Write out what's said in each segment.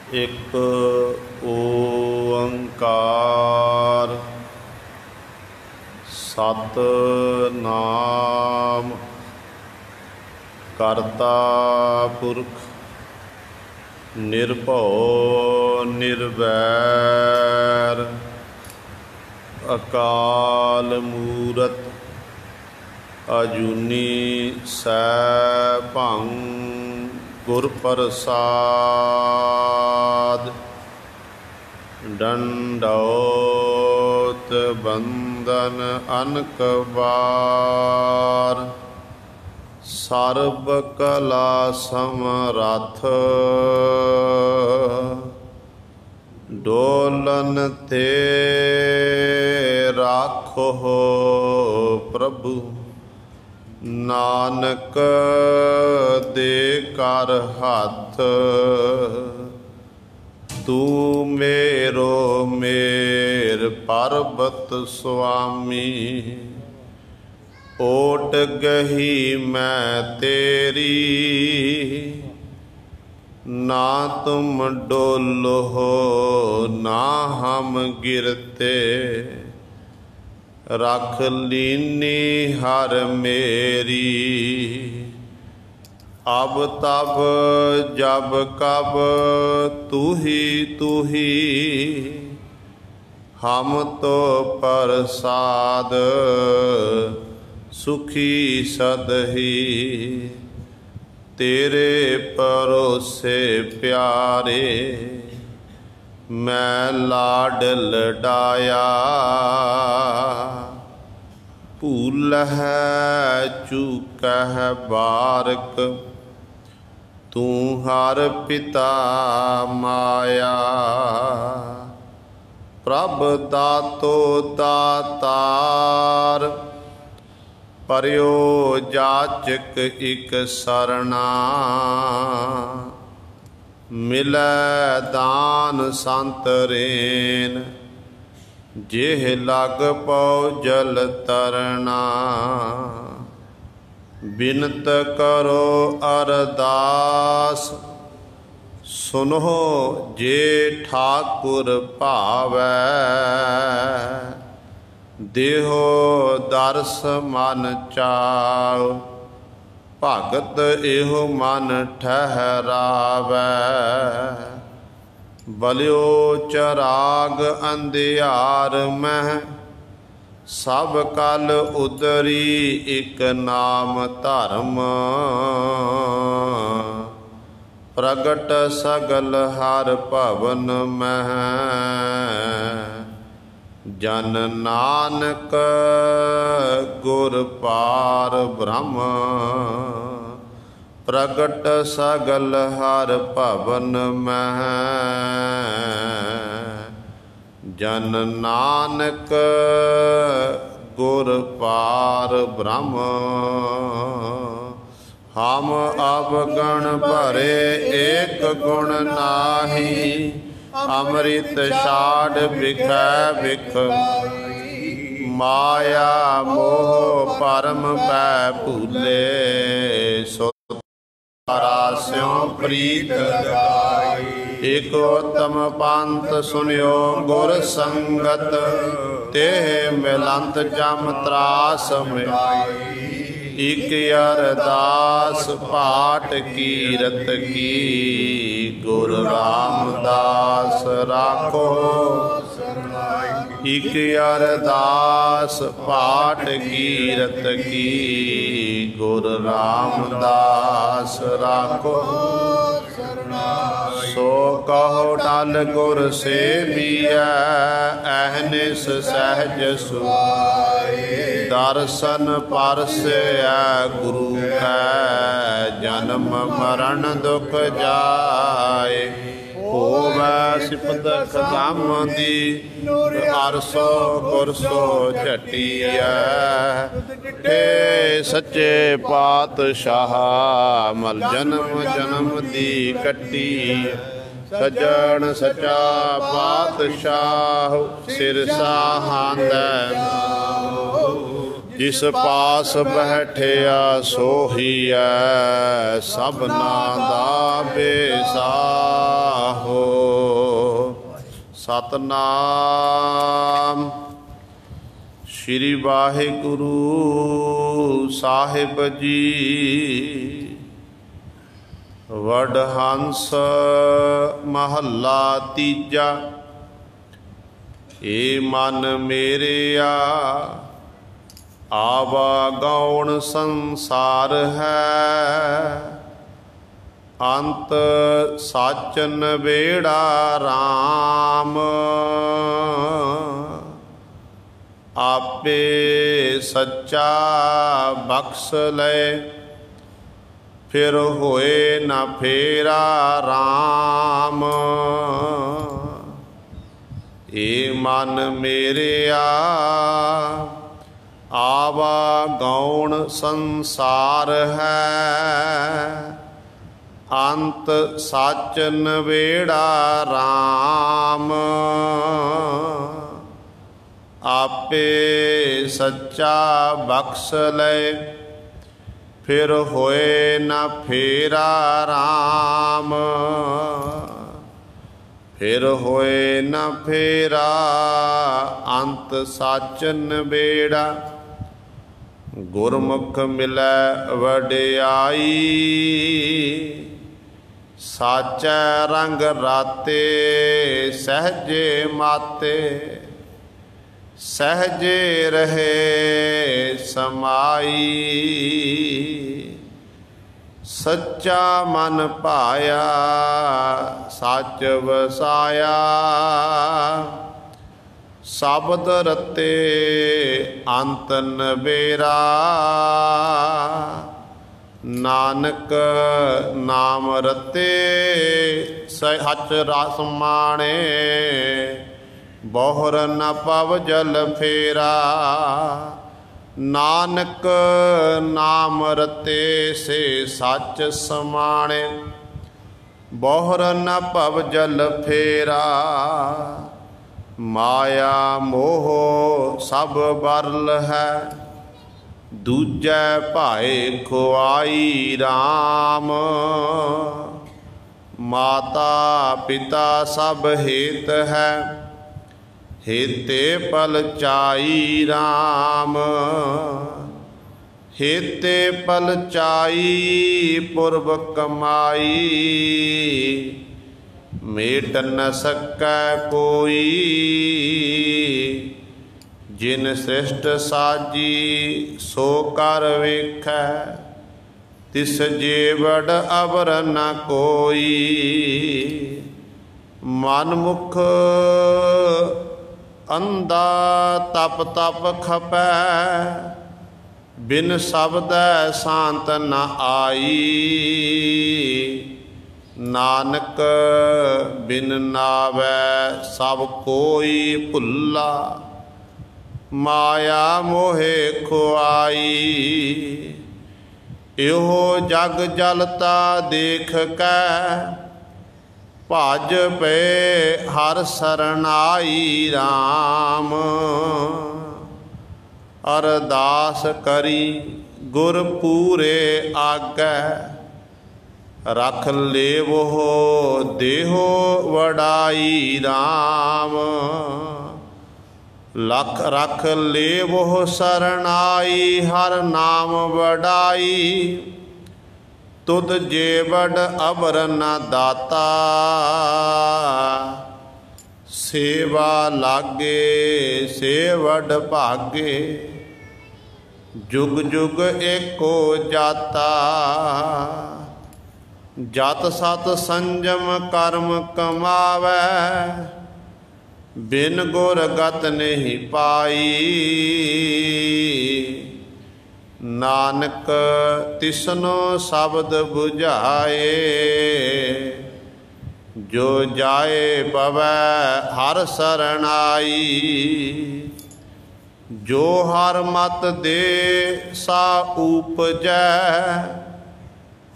एक ओंकार सतनाम करता पुरख निर्भौ निर्वैर अकाल मूरत अजूनी सैभं गुर प्रसाद। दंडौत बंदन अनक बार सर्ब कला समरथ डोलन ते राखो प्रभु नानक दे कर हाथ। तू मेरो मेर पर्वत स्वामी ओट गही मैं तेरी ना तुम डोलो हो ना हम गिरते रख लीनी हर मेरी। अब तब जब कब तू ही हम तो प्रसाद सुखी सदही तेरे परोसे प्यारे मैं लाड लडाया। भूल है चूक है बारक तू हर पिता माया। प्रभ दातो दातार परयो जाचक इक सरना मिलै दान संत रेन जेह लग पौ जल तरना। बिनत करो अरदास सुनो जे ठाकुर भावै। देहो दर्श मन चाओ भगत एहो मन ठहरावै। बलियो चराग अंधियार मह सब कल उदरी एक नाम धर्म। प्रगट सगल हर भवन मह जन नानक गुर पार ब्रह्म। प्रगट सगल हर भवन मह जन नानक गुर पार ब्रह्म। हम अवगण भरे एक गुण नाही अमृत छाड़ बिखै बिख। माया मोह परम पै भूले सो रास्यों प्रीत लगाई। एक उत्तम पंथ सुनियो गुर संगत तेह मिलंत जम त्रास मिटाई। इक अरदास पाठ कीरत की गुरु रामदास राखो। इक अरदास पाठ कीरत की गुरु रामदास राखो। सो कहो टल गुर सेविया अहनिस सहज सुहाए। दर्शन परसया गुरु है जन्म मरण दुख जाए। होवै सिफत कदम दी अरसो कुरसो झटिया। हे सच्चे पातशाह मल जन्म जन्म दी कट्टी। सजन सचा पातशाह सिर साहांदै। जिस पास बैठिया सोहिया सबना दा बेसाहो। सतनाम श्री वाहिगुरु साहिब जी। वडहंस महला तीजा। ए मन मेरेया आवागौण संसार है, अंत साचन बेड़ा राम। आपे सच्चा बख्श ले, फिर होए न फेरा राम। ए मन मेरेया आवागौण संसार है, अंत साचन बेड़ा राम। आपे सच्चा बख्श ले, फिर होए न फेरा राम। फिर होए न फेरा अंत साचन बेड़ा। गुरमुख मिलै वडियाई, साचै रंग राते सहजे माते। सहजे रहे समाई, सच्चा मन पाया सच वसाया। शब्द रते अंत नबेरा, नानक नाम रते सच रस माणे। बहुर न पव जल फेरा, नानक नाम रते से सच समाणे। बहुर न पव जल फेरा, माया मोह सब बरल है। दूजै भाए खुआई राम, माता पिता सब हेत है। हेते पल चाई राम, हेते पल चाई पुरब कमाई। मेट न सकै कोई, जिन सृष्ट साजी सो कर वेखै। तिस जेवड़ अवर न कोई, मन मुख अंधा तप तप खपै। बिन शब्दै शांत न आई, नानक बिन नावै सब कोई भुल्ला। माया मोहे खुआई, इहो जग जलता देख कै। भज पे हर सरनाई राम, अरदास करी गुर पूरे आगै। रख लेवो देहो वडाई राम, लख रख लेवो सरनाई। हर नाम वडाई, तुद जेवड़ अबर न दाता। सेवा लागे सेवड़ भागे, जुग जुग एको जाता। जत सत संजम कर्म कमावै, बिन गुर गत नहीं पाई। नानक तिसनो शब्द बुझाए, जो जाए पवै हर सरनाई। जो हर मत दे सा उपजै,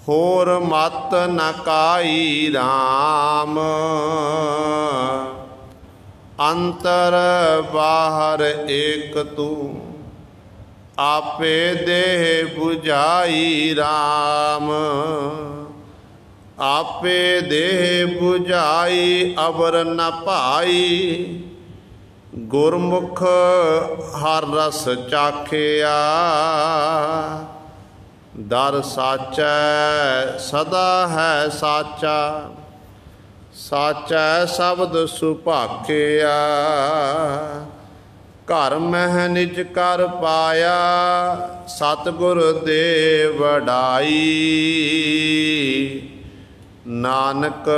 होर मत न काई राम। अंतर बाहर एक तू, आपे देह बुझाई राम। आपे देह बुझाई अबर न पाई। गुरमुख हर रस चाखिया दर साचै सदा है साचा। साचै शब्द सुभाखिया घर मह निज कर पाया। सतगुर दे वडाई नानक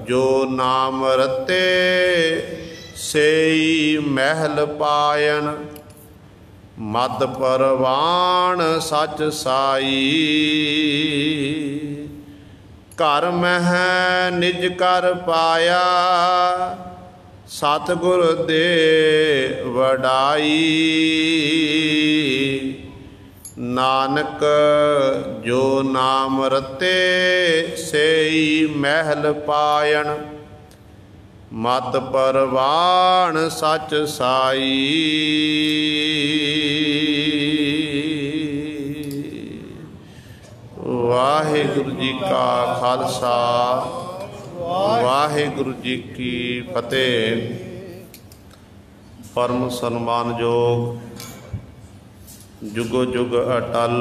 जो नाम रते सेई महल पायन। मद परवान सच साई घर मह निज कर पाया। सतगुर दे वडाई नानक जो नाम रते सेई महल पायन। मत परवान सच साई। वाहिगुरु जी का खालसा वाहिगुरु जी की फतेह। परम सन्मानयोग जुगो जुग अटल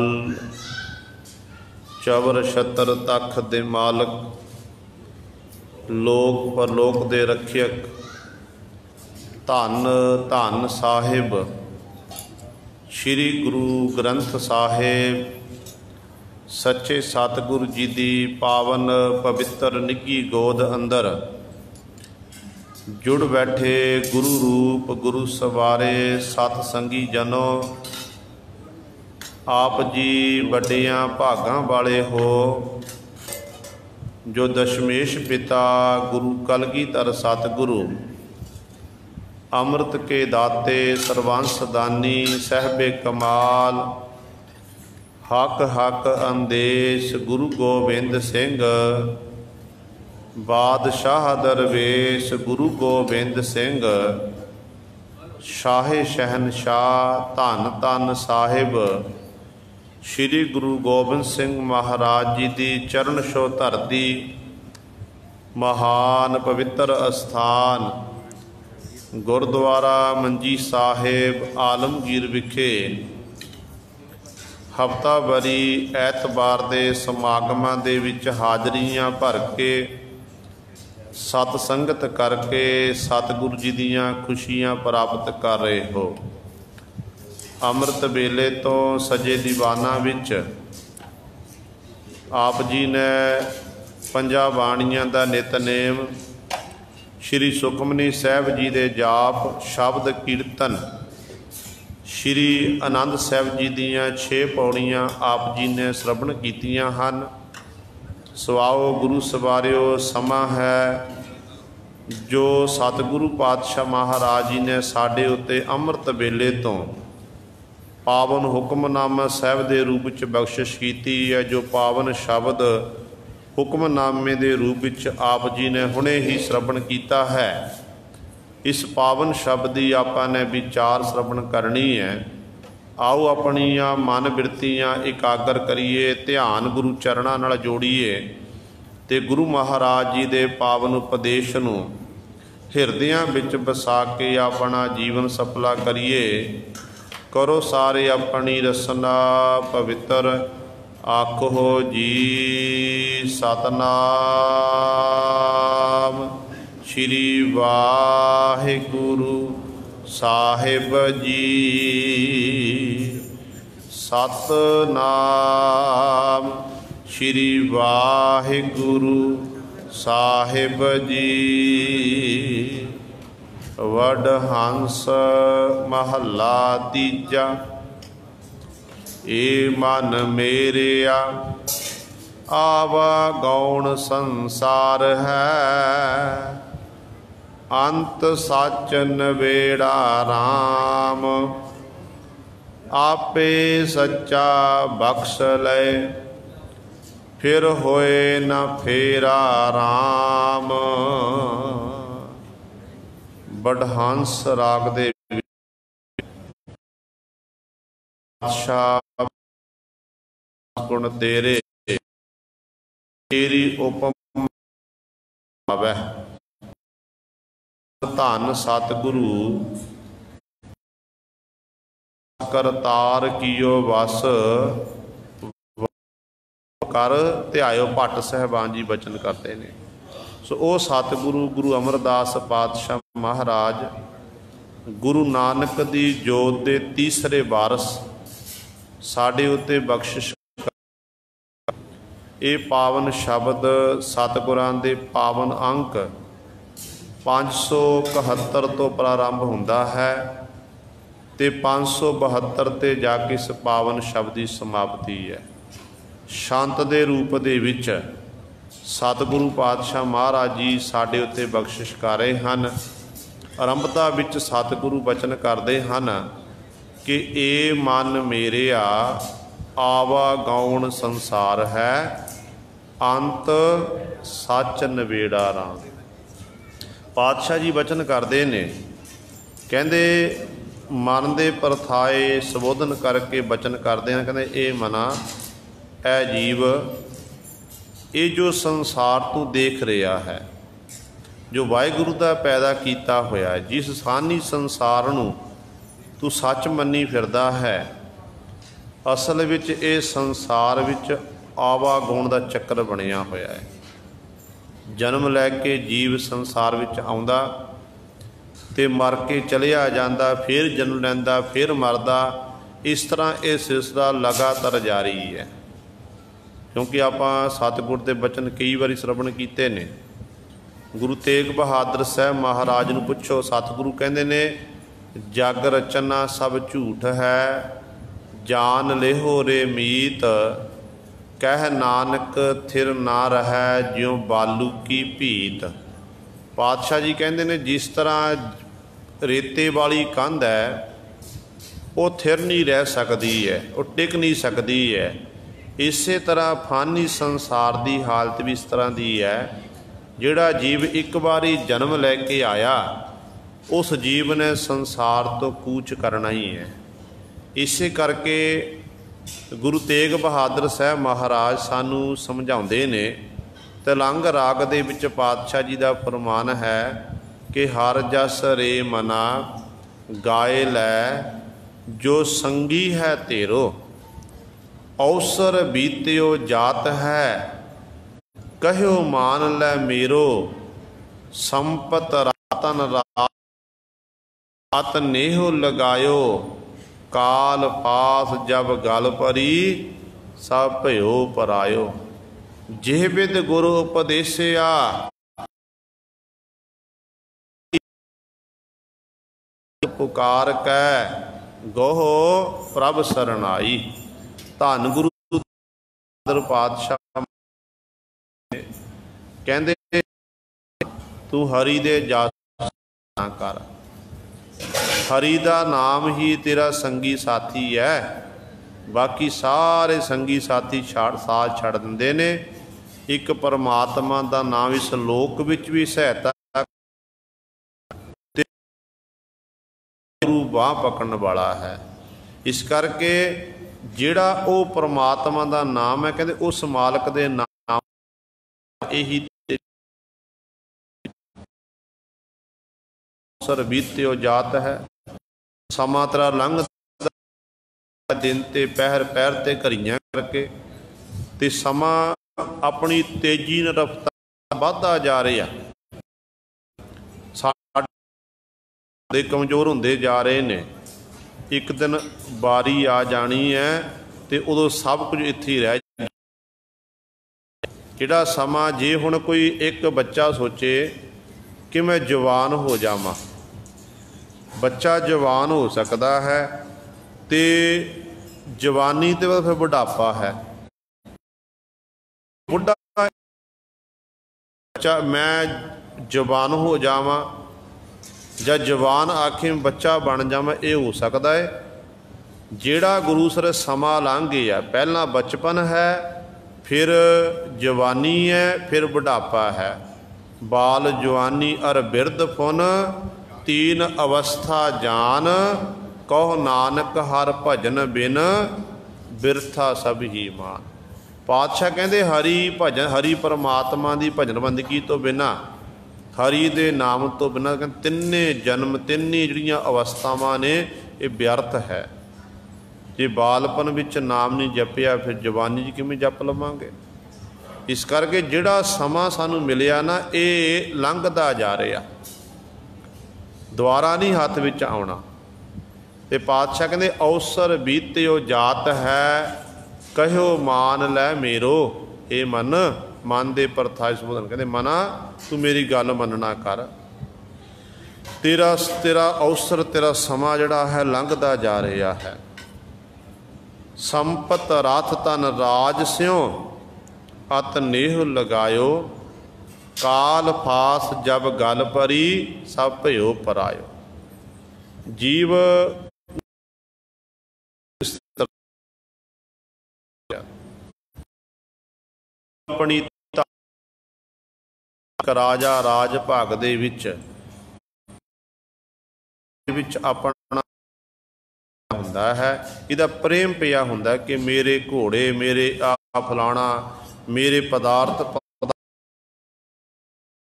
चवर छत्र तख दे मालक लोक परलोक दे रखियक धन धन साहिब श्री गुरु ग्रंथ साहिब सच्चे सतगुरु जी दी पावन पवित्र निੱਘੀ गोद अंदर जुड़ बैठे गुरु रूप गुरु सवारे सत संगी जनो। आप जी वड्डियां भागां वाले हो जो दशमेश पिता गुरु कलगीधर सतगुरु अमृत के दाते सरवंस दानी साहिबे कमाल हक हक अंदेश गुरु गोबिंद सिंह बादशाह दरवेश गुरु गोबिंद सिंह शाहे शहनशाह धन धन साहिब श्री गुरु गोबिंद सिंह महाराज जी की चरण छो धरती महान पवित्र अस्थान गुरुद्वारा मंजी साहिब आलमगीर विखे हफ्तावारी ऐतबार के समागमां दे विच हाजरियां भर के सतसंगत करके सतगुरु जी दीयां खुशियां प्राप्त कर रहे हो। अमृत वेले तो सजे दीवाना विच आप जी ने पंजा बाणियां दा नितनेम श्री सुखमनी साहिब जी दे जाप शब्द कीर्तन श्री आनंद साहिब जी दीयां 6 पौड़ियां आप जी ने श्रवण कीतियां हन। सुआओ गुरु सवारियो समा है जो सतगुरु पातशाह महाराज जी ने साडे उत्ते अमृत वेले तो पावन हुक्मनामा साहिब के रूप च बख्शिश की है। जो पावन शब्द हुक्मनामे के रूप च आप जी ने हुणे ही श्रवण किया है। इस पावन शब्द की आपने विचार श्रवण करनी है। आओ अपनिया मन बिरतियां एकागर करिए ध्यान गुरु चरणों नाल जोड़िए ते गुरु महाराज जी के पावन उपदेश नूं हिरदियां विच बसा के अपना जीवन सफला करिए। करो सारे अपनी रसना पवित्र आखो जी सतनाम श्री वाहिगुरु साहिब जी सतनाम श्री वाहिगुरु साहिब जी। वडहंस महला तीजा ए मन मेरेया आवा गौण संसार है। अंत सच नवेड़ा राम आपे सच्चा बख्श ले। फिर होए न फेरा राम। बड़हंस राग दे गुण तेरे तेरी उपम आवै। धन सतगुरु करतार कियो वस कर ध्यायो। भट्ट साहिबान जी बचन करते हैं। सो वो सतगुरु गुरु अमरदास पातशाह महाराज गुरु नानक दी जोत दे तीसरे वारस साडे उत्ते बख्शिश। ये पावन शब्द सतगुरां दे पावन अंक 571 तो प्रारंभ हुंदा है ते 572 ते जाके इस पावन शब्द की समाप्ति है। शांत दे रूप दे विच सतगुरु पातशाह महाराज जी साडे उत्ते बख्शिश कर रहे हैं। आरंभता विच सतगुरु बचन करते हैं कि ए मन मेरेआ आवागौण संसार है, अंत सच नवेड़ा राम। पातशाह जी बचन करते ने, कहते मन दे परथाए संबोधन करके बचन करते हैं। कहते ए मना ऐ जीव, ये जो संसार तू देख रहा है, जो वाहिगुरु का पैदा किया होया है, जिस सानी संसार नूं तू सच मन्नी फिरदा है, असल विच ये संसार विच आवागुण का चक्कर बनिया होया है। जन्म लैके जीव संसार विच आउंदा ते मर के चलिया जांदा, फिर जन्म लैंदा, फिर मरदा। इस तरह ये सिलसिला लगातार जारी है। क्योंकि आपां सतगुर के बचन कई बारी श्रवण कीते ने। गुरु तेग बहादुर साहब महाराज नूं पुछो, सतगुरु कहंदे ने जग रचना सब झूठ है, जान लेहो रे मीत, कह नानक थिर ना रहै ज्यों बालू की भीत। पातशाह जी कहंदे ने जिस तरह रेते वाली कंध है वो थिर नहीं रह सकती है, वो टिक नहीं सकती है, इसे तरह फानी संसार की हालत भी इस तरह की है। जिहड़ा जीव एक बारी जन्म लैके आया, उस जीव ने संसार तो कूच करना ही है। इसे करके गुरु तेग बहादुर साहब महाराज सानू समझाउंदे ने। तेलंग राग दे विच पातशाह जी का फरमान है कि हर जस रे मना गाए लै, जो संगी है तेरो, अवसर बीत्यो जात है, कहो मान लै मेरो, संपत रातन रात नेहो लगायो, काल पास जब गल परी, सब भयो परायो। जेह बिद गुरु उपदेसिया, पुकार कै गोहो प्रभ सरनाई। धन गुरु पातशाह कहते तू हरि दे जात ना कर, हरि दा नाम ही तेरा संगी साथी है। बाकी सारे संगी साथी साथ छड़ दिंदे ने। एक परमात्मा का नाम इस लोक विच भी सहायता, गुरु बाह पकड़न वाला है। इस करके जिहड़ा वो परमात्मा का नाम है, कहते उस मालक के नाम यही सर बीत्यो जात है। समा तेरा लंघ दिन ते पहर पैर ते घड़ियां करके ते समा अपनी तेजी न रफ्तार बढ़ता जा रहा, साडे कमजोर होंदे जा रहे ने। एक दिन बारी आ जानी है तो उदों सब कुछ इत्थे ही रह जाए। जिहड़ा समा जे हुण कोई एक बच्चा सोचे कि मैं जवान हो जावां, बच्चा जवान हो सकता है तो जवानी तो फिर बुढ़ापा है। बुढ़ा बच्चा मैं जवान हो जावां ਜਾਂ जवान आखे बच्चा बन जावां, ये हो सकता है। जिहड़ा गुरु सर समा लंघ गया, पहला बचपन है, फिर जवानी है, फिर बुढ़ापा है। बाल जवानी अर बिरद फुन, तीन अवस्था जान, कहो नानक हर भजन बिन, बिरथा सब ही मान। पातशाह कहते हरि भजन, हरि परमात्मा की भजन बंदगी तो बिना, हरि दे नाम तो बिना तिन्ने जन्म तिन्नी जिहड़ियां अवस्थावां ने ये व्यर्थ है। जे बालपन विच नाम नहीं जपिया फिर जवानी च किवें जप लवांगे। इस करके जिहड़ा समा सानू मिलिया ना ये लंघदा जा रहा, दुबारा नहीं हत्थ विच आउणा। ते पातशाह कहते अवसर बीत्यो जात है, कहो मान लै मेरो। ए मन, मन दे परथाए संबोधन कहते मना तू मेरी गल मनना कर। तेरा अवसर तेरा समा जिहड़ा है लंघदा जा रहा है। संपत रथ तन राज स्यों, अत नेह लगायो। काल फास जब गल परी, सब भयो परायो। जीव अपनी राजा राज भाग दे विच अपना हुंदा है, इहदा प्रेम पिया हुंदा कि मेरे घोड़े, मेरे आ फलाना, मेरे पदार्थ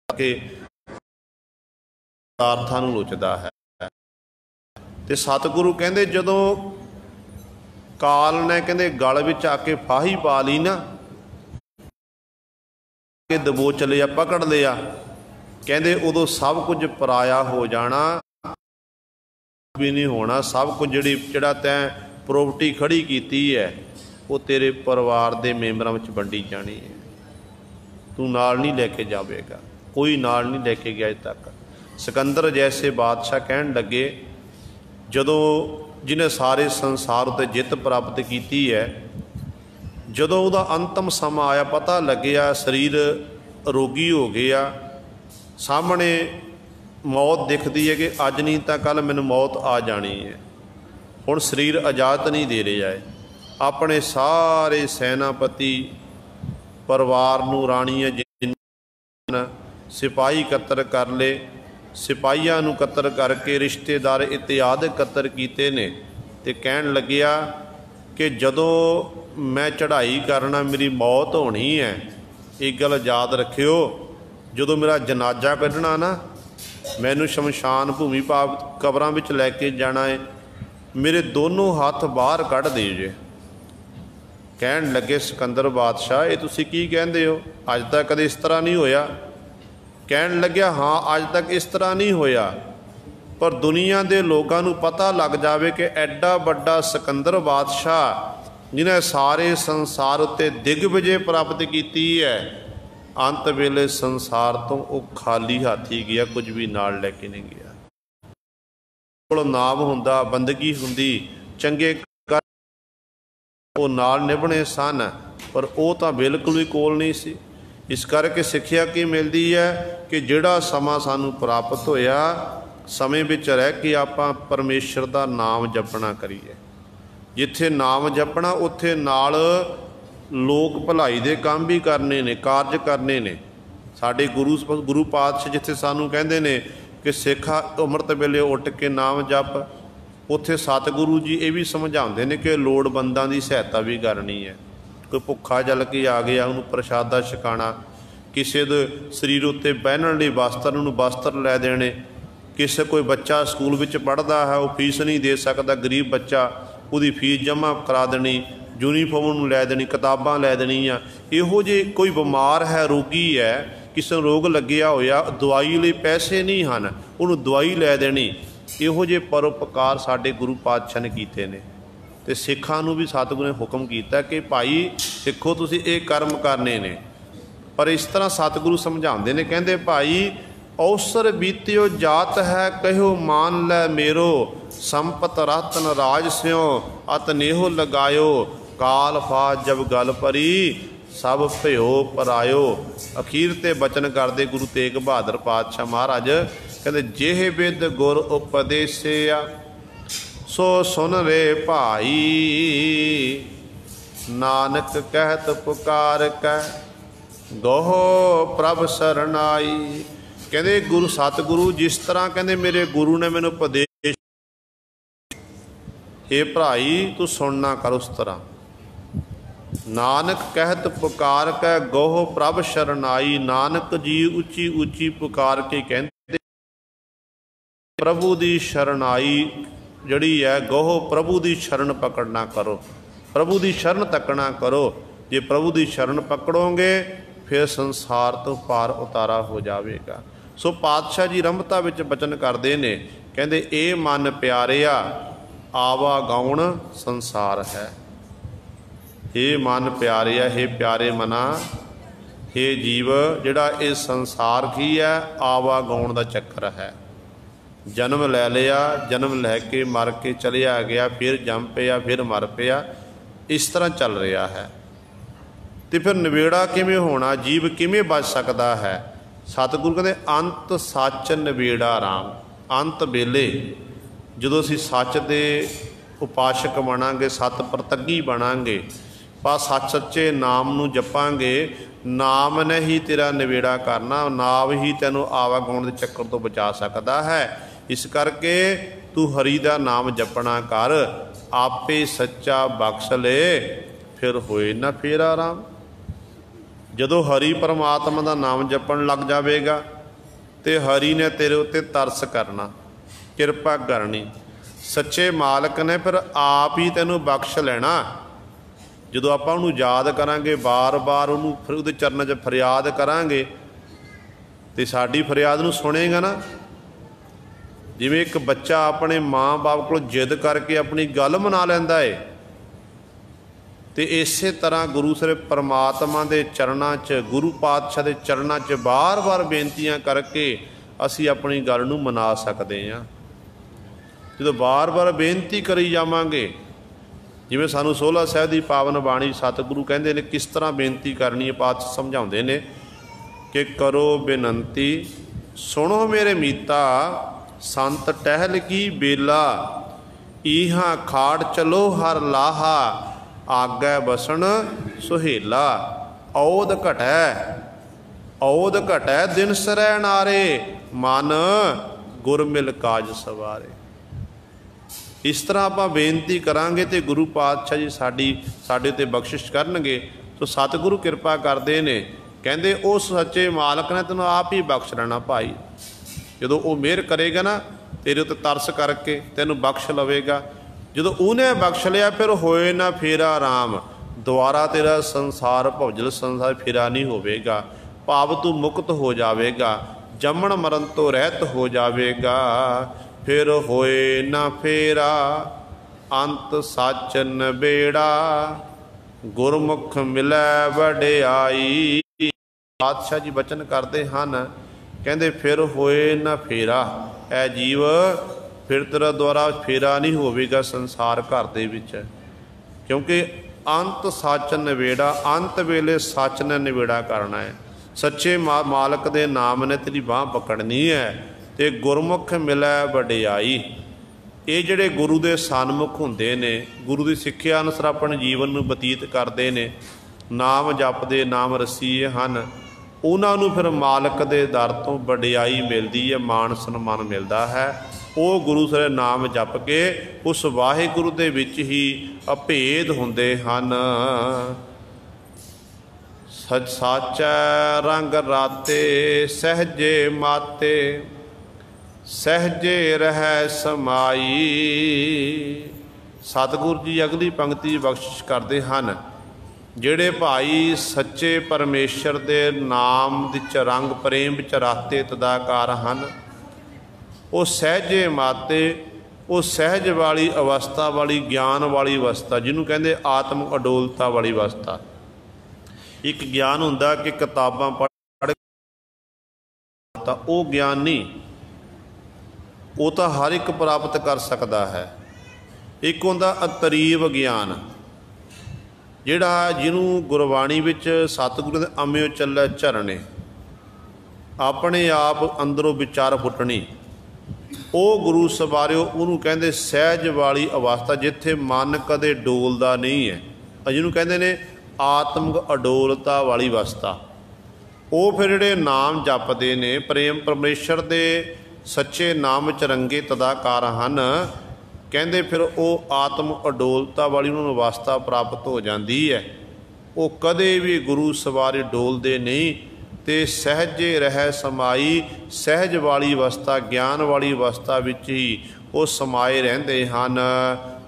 के पदार्थां नूं लोचदा है। ते सतगुरु कहंदे जदों काल ने कहंदे गल विच आके फाही पा ली ना, के दबोच लिया, पकड़ लिया, कहते उदों सब कुछ पराया हो जाना भी नहीं होना। सब कुछ जिहड़ा तैं प्रॉपर्टी खड़ी की है वो तेरे परिवार के मैंबरां विच वंडी जानी है। तू नाल नहीं लैके जावेगा, कोई नाल नहीं लैके गया अज तक। सिकंदर जैसे बादशाह कहन लगे जदों जिन्हें सारे संसार उत्ते जित प्राप्त की है, जदों उहदा अंतिम समा आया, पता लग्या शरीर रोगी हो गया, सामने मौत दिखती है कि अज नहीं तो कल मैनूं मौत आ जानी है। हुण शरीर इजाज़त नहीं दे रहा है। अपने सारे सैनापति परिवार नूं, राणियां जिन्ना सिपाही इकत्तर कर ले, सिपाहियां नूं इकत्तर करके रिश्तेदार इत्यादि इकत्तर कीते ने, ते कहण लग्या कि जदों मैं चढ़ाई करना मेरी मौत होनी है, एक गल याद रखियो, जदों मेरा जनाजा कढ़ना ना, मैनू शमशान भूमि भाव कबरां विच लैके जाना है, मेरे दोनों हाथ बाहर कढ़ दे जे। कहण लगे सिकंदर बादशाह ये तुसीं की कहंदे हो, अज तक कदे इस तरह नहीं होया। कहण लग्या हाँ अज तक इस तरह नहीं होया, पर दुनिया के लोगों को पता लग जाए कि एडा वड्डा सिकंदर बादशाह जिन्हें सारे संसार उत्ते दिग्विजय प्राप्त की है, अंत वेले संसार तो वो खाली हाथ ही गया, कुछ भी नाल लैके नहीं गया। कोल नाम हुंदा, बंदगी हुंदी, चंगे कर वो नाल निभने सन, पर वो तो बिल्कुल ही कोल नहीं सी। इस करके सिक्ख्या की मिलती है कि जिहड़ा समा सानू प्राप्त होया, समय विच रह के आपां परमेश्वर का नाम जपना करिए। जिथे नाम जपना उत्थे नाल लोक भलाई दे काम भी करने ने, कारज करने ने। साडे गुरु पातशाह जिथे सानू कहंदे ने कि सिखा अमृत वेले उठ के नाम जप, उत्थे सतगुरु जी ये भी समझाते हैं कि लोड़वंदां दी सहायता भी करनी है। कोई भुखा जल के आ गया उन्होंने प्रशादा छकाना, किसी दे शरीर उत्ते पहनण लई वस्त्र लै देने, किसी कोई बच्चा स्कूल विच पढ़दा है वो फीस नहीं दे सकता, गरीब बच्चा उसकी फीस जमा करा देनी, यूनीफॉर्म लै देनी, किताबां लै देनियां। इहो जे कोई बीमार है, रोगी है, किसी नूं रोग लग्या होया, दवाई लई पैसे नहीं हैं, उन्होंने दवाई लै देनी। इहो जे परोपकार साडे गुरु पातशाह ने कीते ने। ते सिखां नूं भी सतगुरु ने हुक्म किया कि भाई सिखो तुसीं ये कर्म करने ने। पर इस तरह सतगुरु समझाते हैं, कहते भाई अवसर बीत्यो जात है, कहो मान लै मेरो। संपत रतन राज स्यों, अत नेहो लगायो। काल फास जब गल परी, सब भयो परायो। अखीर ते बचन करते गुरु तेग बहादुर पातशाह महाराज कहते जेह विद गुर उपदेसिया, सो सुन रे भाई। नानक कहत पुकार कै, गहो प्रभ सरनाई। कहते गुरु सतगुरु जिस तरह कहते मेरे गुरु ने मैनू उपदेश, हे भाई तू सुनना कर उस तरह। नानक कहत पुकार कै गोह प्रभ शरनाई। नानक जी उची उची पुकार के कहते प्रभु दी शरनाई जड़ी है, गोह प्रभु दी शरण पकड़ना करो, प्रभु दी शरण तकना करो। जे प्रभु दी शरण पकड़ोगे फिर संसार तो पार उतारा हो जाएगा। सो पातशाह जी रंभता विच बचन करते ने, कहते ए मन प्यारिया आवा गाउण संसार है। हे मन प्यारिया, हे प्यारे मना, हे जीव, जिहड़ा इस संसार की है आवा गाउण दा चक्कर है। जन्म लै लिया, जन्म लैके मर के चलिया गया, फिर जम पिया, फिर मर पिया, इस तरह चल रहा है। तो फिर नवेड़ा किवें होना, जीव किवें बच सकता है? सतगुरु कहते अंत सच नवेड़ा राम। अंत वेले जदों असीं सच दे उपासक बनांगे, सत प्रतगी बनांगे, पर सच सच्चे नाम नूं जपांगे, नाम ने ही तेरा नवेड़ा करना, नाम ही तैनूं आवागुण के चक्कर तो बचा सकता है। इस करके तू हरि का नाम जपना कर, आपे सच्चा बख्श ले, फिर होए ना फेरा राम। जदों हरि परमात्मा का नाम जपन लग जाएगा तो हरि ने तेरे उत्ते तरस करना, किरपा करनी, सच्चे मालक ने फिर आप ही तैनूं बख्श लेना। ਜਦੋਂ ਆਪਾਂ ਉਹਨੂੰ ਯਾਦ ਕਰਾਂਗੇ, ਬਾਰ-ਬਾਰ ਉਹਨੂੰ ਫਿਰ ਉਹਦੇ ਚਰਨਾਂ 'ਚ ਫਰਿਆਦ ਕਰਾਂਗੇ ਤੇ ਸਾਡੀ ਫਰਿਆਦ ਨੂੰ ਸੁਣੇਗਾ ਨਾ। ਜਿਵੇਂ ਇੱਕ ਬੱਚਾ ਆਪਣੇ ਮਾਂ-ਬਾਪ ਕੋਲ ਜਿੱਦ ਕਰਕੇ ਆਪਣੀ ਗੱਲ ਮਨਾ ਲੈਂਦਾ ਏ, ਤੇ ਇਸੇ ਤਰ੍ਹਾਂ ਗੁਰੂ ਸਾਹਿਬ ਪਰਮਾਤਮਾ ਦੇ ਚਰਨਾਂ 'ਚ, ਗੁਰੂ ਪਾਤਸ਼ਾਹ ਦੇ ਚਰਨਾਂ 'ਚ ਬਾਰ-ਬਾਰ ਬੇਨਤੀਆਂ ਕਰਕੇ ਅਸੀਂ ਆਪਣੀ ਗੱਲ ਨੂੰ ਮਨਾ ਸਕਦੇ ਹਾਂ। ਜਦੋਂ ਬਾਰ-ਬਾਰ ਬੇਨਤੀ ਕਰੀ ਜਾਵਾਂਗੇ, जिवें सानू सोहला साहिब की पावन बाणी सतगुरु कहते हैं किस तरह बेनती करनी है, पातशाह समझाते हैं कि करो बेनती सुनो मेरे मीता, संत टहल की बेला, इहां खाड़ चलो हर लाहा, आगे बसन सुहेला। औद घटै, औद घटै दिन सरੈ नारे, मन गुर मिल काज सवारे। इस तरह आप बेनती करांगे तो गुरु पातशाह जी साडे ते बख्शिश करनगे। तो सतगुरु कृपा करते हैं, कहते उस सच्चे मालक ने तैनूं आप ही बख्श लेना भाई। जदों वो मेहर करेगा ना तेरे उत्ते तरस करके तैनूं बख्श लवेगा। जदों उन्हें बख्श लिया फिर होए ना फेरा राम, दोबारा तेरा संसार भवजल संसार फेरा नहीं होवेगा। भाव तू मुक्त हो जाएगा, जमन मरण तो रहत हो जाएगा। फिर होए न फेरा अंत सच नबेड़ा, गुरमुख मिलै वडियाई। पातशाह जी बचन करते हैं, कहते फिर होए न फेरा, ऐ जीव फिर तेरा द्वारा फेरा नहीं होवेगा संसार घर दे विच, क्योंकि अंत सच नबेड़ा, अंत वेले सच ने नबेड़ा करना है। सच्चे मालक दे नाम ने तेरी बांह पकड़नी है। तो गुरमुख मिलै वडियाई, ये जिहड़े गुरु के सन्मुख हुंदे ने, गुरु की सिक्ख्या अनुसार अपने जीवन में बतीत करते हैं, नाम जपदे, नाम रसीए हैं, उन्होंने फिर मालक के दर तो वडियाई मिलती है, मान सन्मान मिलता है। वो गुरु सारे नाम जप के उस वाहिगुरु दे विच ही अभेद हुंदे हन। सच साचै रंग राते, सहजे माते, सहजे रह समाई। सतगुरु जी अगली पंक्ति बख्शिश करते हैं, ਜਿਹੜੇ भाई सच्चे परमेश्वर के नाम विच रंग प्रेम विच राते तदाकार हैं, वो सहजे माते, वो सहज वाली अवस्था वाली ज्ञान वाली अवस्था जिन्हों कहते आत्म अडोलता वाली अवस्था। एक ज्ञान हुंदा कि किताबां पढ़ तां वो ज्ञान नहीं, वो तो हर एक प्राप्त कर सकता है। एक हुंदा अतरीब ज्ञान, जिहड़ा जिन्हों गुरबाणी विच सतगुरु दे अम्यो चलै झरने, अपने आप अंदरों विचार फुटनी, वो गुरु सवारिओ उन्होंने कहते सहज वाली अवस्था, जिथे मन कदे डोलदा नहीं है, जिन्हों कहते ने आत्मक अडोलता वाली अवस्था। वो फिर जिहड़े नाम जपदे ने, प्रेम परमेश्वर दे सच्चे नाम च रंगे तदाकार हैं, कहते फिर वो आत्म अडोलता वाली उन्होंने अवस्था प्राप्त हो जाती है। वो कदे भी गुरु सवारी डोलते नहीं, ते सहजे रह समाई। सहज वाली अवस्था, ज्ञान वाली अवस्था विच ही वो समाए रहंदे हन।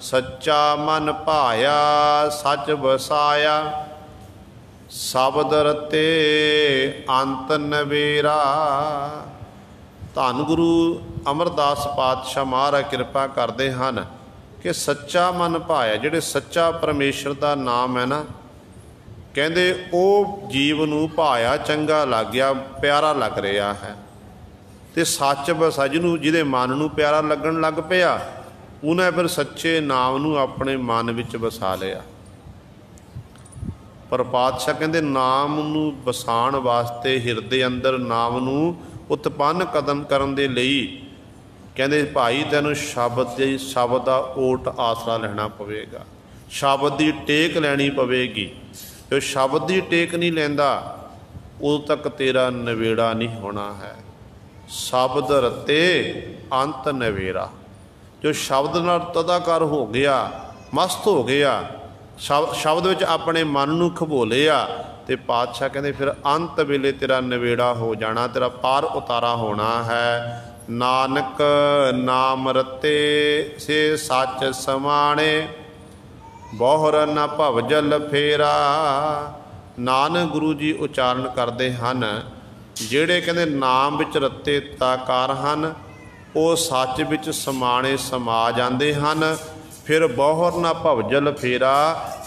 सच्चा मन भाया सच वसाया, शब्द रते अंत नवेरा। धन गुरु अमरदास पातशाह महाराज किरपा करते हैं कि सच्चा मन भाया, जिहड़े सच्चा परमेश्वर का नाम है ना, कहते वो जीव नूं भाया, चंगा लग गया, प्यारा लग रहा है। तो सच बसा जिन्हों जिहदे मन नूं प्यारा लगन लग पिया, उन्हें फिर सच्चे नाम नूं अपने मन विच वसा लिया। पर पातशाह कहते नाम नूं वसाण वास्ते हिरदे अंदर नाम नूं उत्पन्न कदम करन दे लई कहते भाई तैनूं शब्द का ओट आसरा लेना पवेगा, शब्द की टेक लैनी पवेगी। जो शब्द की टेक नहीं लैंदा उदों तक तेरा नवेड़ा नहीं होना है। शब्द रते अंत नवेरा। जो शब्द नाल तदाकार हो गया, मस्त हो गया, शब्द विच अपने मन नूं खबोलिया, ते पातशाह कहते फिर अंत वेले तेरा नवेड़ा हो जाना, तेरा पार उतारा होना है। नानक नाम रते से सच समाणे, बहुर न भवजल फेरा। नानक गुरु जी उचारण करते हैं, ਜਿਹੜੇ ਕਹਿੰਦੇ ਨਾਮ ਵਿੱਚ ਰੱਤੇ ਤਾਕਾਰ ਹਨ, ਉਹ ਸੱਚ ਵਿੱਚ ਸਮਾਣੇ ਸਮਾ ਜਾਂਦੇ ਹਨ। ਫਿਰ ਬਹੁਰ ਨਾ ਭਵਜਲ ਫੇਰਾ,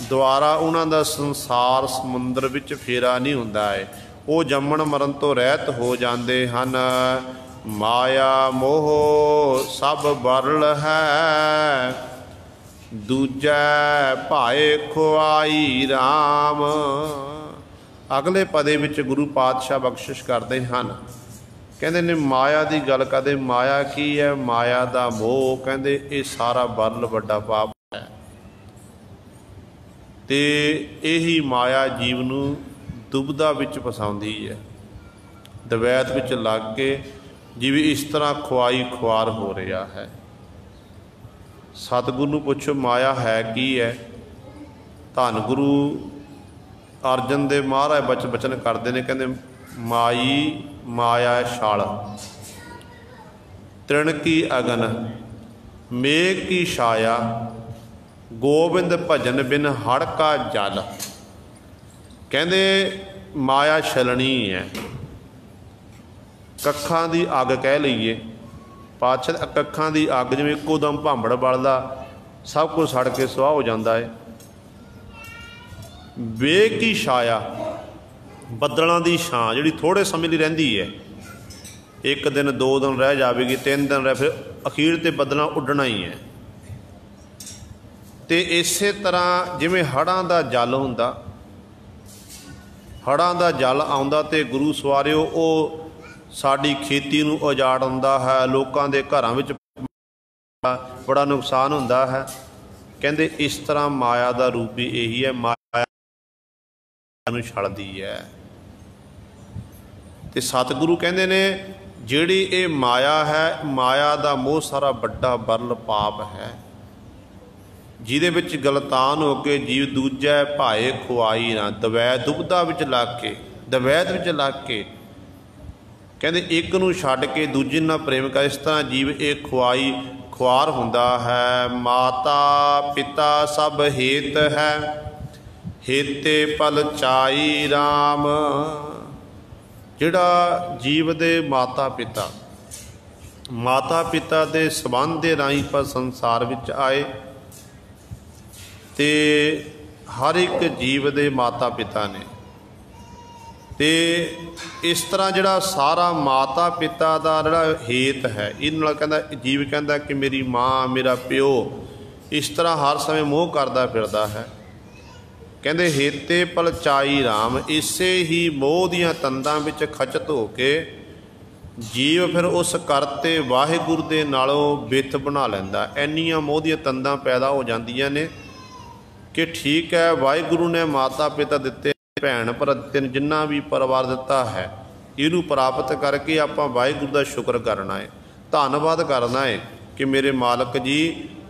ਦੁਆਰਾ ਉਹਨਾਂ ਦਾ ਸੰਸਾਰ ਸਮੁੰਦਰ ਵਿੱਚ ਫੇਰਾ ਨਹੀਂ ਹੁੰਦਾ ਹੈ, ਉਹ ਜੰਮਣ ਮਰਨ ਤੋਂ ਰਹਿਤ ਹੋ ਜਾਂਦੇ ਹਨ। ਮਾਇਆ ਮੋਹ ਸਭ ਬਰਲ ਹੈ, ਦੂਜੈ ਭਾਏ ਖੁਆਈ ਰਾਮ। अगले पदे विच गुरु पातशाह बख्शिश करते हैं, कहते ने माया की गल करते, माया की है, माया का मोह, कहते ये सारा बरल वड्डा पाप है। ते यही माया जीव नूं दुबदा विच फसाउंदी है, दवैत विच लग के जिवें इस तरह खुआई खुआर हो रहा है। सतगुरु नूं पुछो माया है की है। धन गुरु अर्जन देव महाराज बचन करते हैं, कहते माई माया छाल, तृण की अगन, मेघ की छाया, गोबिंद भजन बिन हड़ का जल। कहते माया छलनी है, कखां की अग कह लीए। पातशाह कखां की अग जिवें इक्को दम भांबड़ बलदा, सब कुछ सड़ के सुआह हो जाता है। वेग की छाया, बदलों की छां जी थोड़े समय लिए रहिंदी है, एक दिन दो दिन रह जाएगी, 3 दिन रह, फिर अखीर ते बदलों उड्डना ही है। तो इस तरह जिमें हड़ां दा जल हुंदा, हड़ां दा जल आउंदा ते गुरु सवारिओ वो साडी खेती नूं उजाड़ दिंदा है, लोकां दे घरां विच बड़ा नुकसान हुंदा है। कहंदे इस तरह माया दा रूप भी यही है, माया छड़दी है। ते सतगुरु कहते ने जिहड़ी ये माया है, माया दा मोह सारा बड़ा बरल पाप है, जिहदे विच गलतान होके जीव दूजा भाए खुआई ना, दवैत दुबदा विच लग के, दवैत विच लग के कहते एक नूं छड्ड के दूजे नाल प्रेम कर, इस तरह जीव ये खुआई खुआर हुंदा है। माता पिता सब हेत है, हेते पल चाई राम। जिहड़ा जीव दे माता पिता दे संबंध दे राही पर संसार विच आए, ते हर एक जीव दे माता पिता ने, ते इस तरह जिहड़ा सारा माता पिता दा जिहड़ा हेत है, इहदे नाल कहंदा जीव कहंदा कि मेरी माँ मेरा प्यो, इस तरह हर समय मोह करदा फिरदा है। कहते हेते पलचाई राम, इसे ही मोह दियां तंदां विच खचत हो के जीव फिर उस करते वाहिगुरू दे नालों बिथ बना लैंदा। इन्नियां मोह दियां तंदां पैदा हो जांदियां ने कि ठीक है वाहिगुरू ने माता पिता दिते, भैन भरा दिते, जिन्ना भी परिवार दिता है, इहनूं प्राप्त करके आपां वाहिगुरू दा शुक्र करना है, धन्नवाद करना है कि मेरे मालक जी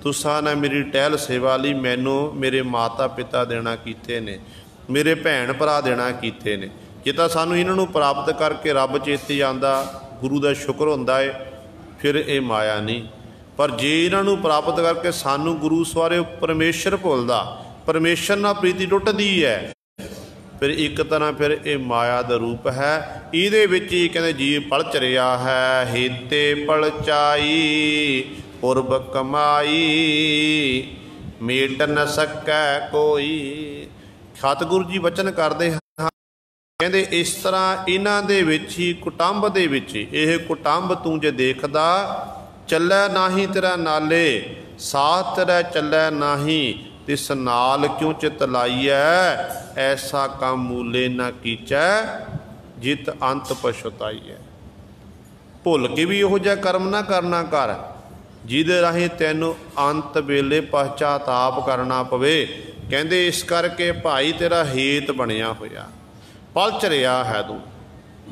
तुसां ने मेरी टहल सेवा लई मैनू मेरे माता पिता देना कीते ने। मेरे भैन भरा देना कीते ने। जे तां सानूं इन्हां नूं प्राप्त करके रब चेते आंदा, गुरु का शुक्र हुंदा है, फिर ये माया नहीं। पर जे इन्हां नूं प्राप्त करके सानूं गुरु सवारे परमेश्वर भुलदा, परमेश्वर नाल प्रीति टुटदी है, फिर एक तरह फिर ये माया का रूप है। इहदे विच ही कहते जीव पलच रहा है। हेते पलचाई पुरब कमाई, मेट न सकै कोई। सतगुरु जी वचन करते हैं, कहते इस तरह इन्हां दे विच ही कुटुंब दे विच यह कुटुंब तूं जे देखदा, चलै नाही तेरा नाले, साथ तेरा चलै नाही, तिस नाल क्यों चित लाइए, ऐसा काम मूले न कीचै, जित अंत पछुताइए। भुल के भी इहो जिहा कर्म ना करना कर जिहदे राहीं तैनूं अंत वेले पश्चाताप करना पवे। कहंदे इस करके भाई तेरा हेत बनिया होया, पलच रहा है तू,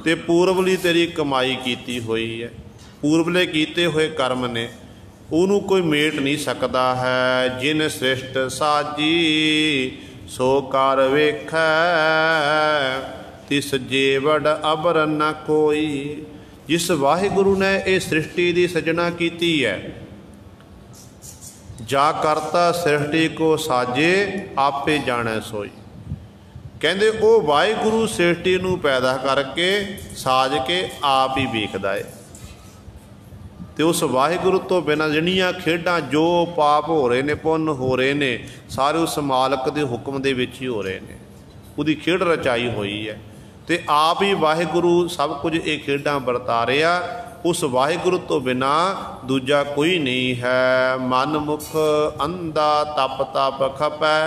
ते पूर्वली तेरी कमाई कीती हुई है, पूर्वले कीते हुए कर्म ने, ਉਹਨੂੰ कोई मेट नहीं सकता है। जिन सृष्ट साजी सो कर वेखै, तिस जेवड़ अबर न कोई। जिस वाहिगुरु ने ये सृष्टि की सृजना की है, जा करता सृष्टि को साजे, आपे जाने सोई। कहते वो वाहिगुरु सृष्टि नूं पैदा करके साज के आप ही वेखदा है। तो उस वाहिगुरु तो बिना जिहड़ियां खेडां जो पाप हो रहे ने, पुन्न हो रहे ने, सारे उस मालक के हुक्म दे विच ही हो रहे ने, उहदी खेड रचाई हुई है। तो आप ही वाहिगुरु सब कुछ ये खेडां वरता रहा। उस वाहिगुरु तो बिना दूजा कोई नहीं है। मन मुख अंधा तप तप खपै,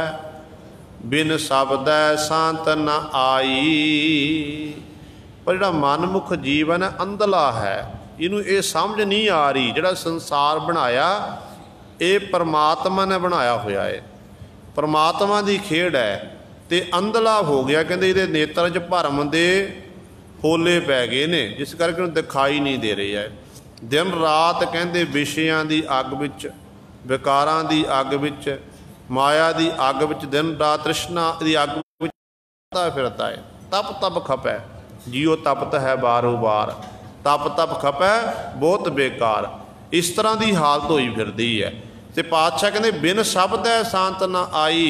बिन शब्द शांत न आई। पर जिहड़ा मनमुख जीवन है अंधला है, इनू ये समझ नहीं आ रही जिहड़ा संसार बनाया ये परमात्मा ने बनाया होया है, परमात्मा की खेड है। तो अंधला हो गया, कहते ये नेत्र च भरम दे होले पै गए ने, जिस करके उन्हें दिखाई नहीं दे रही है। दिन रात कहते विषयां की अग विच, विकारां की अग विच, माया की अग विच, दिन रात तृष्णा की अग विच फिरता है। तप तप खपै जियो तपत है बारो बार, तप तप खपै बहुत बेकार। इस तरह की हालत होई फिरदी है। तो पातशाह कहते बिन शब्द है शांत न आई।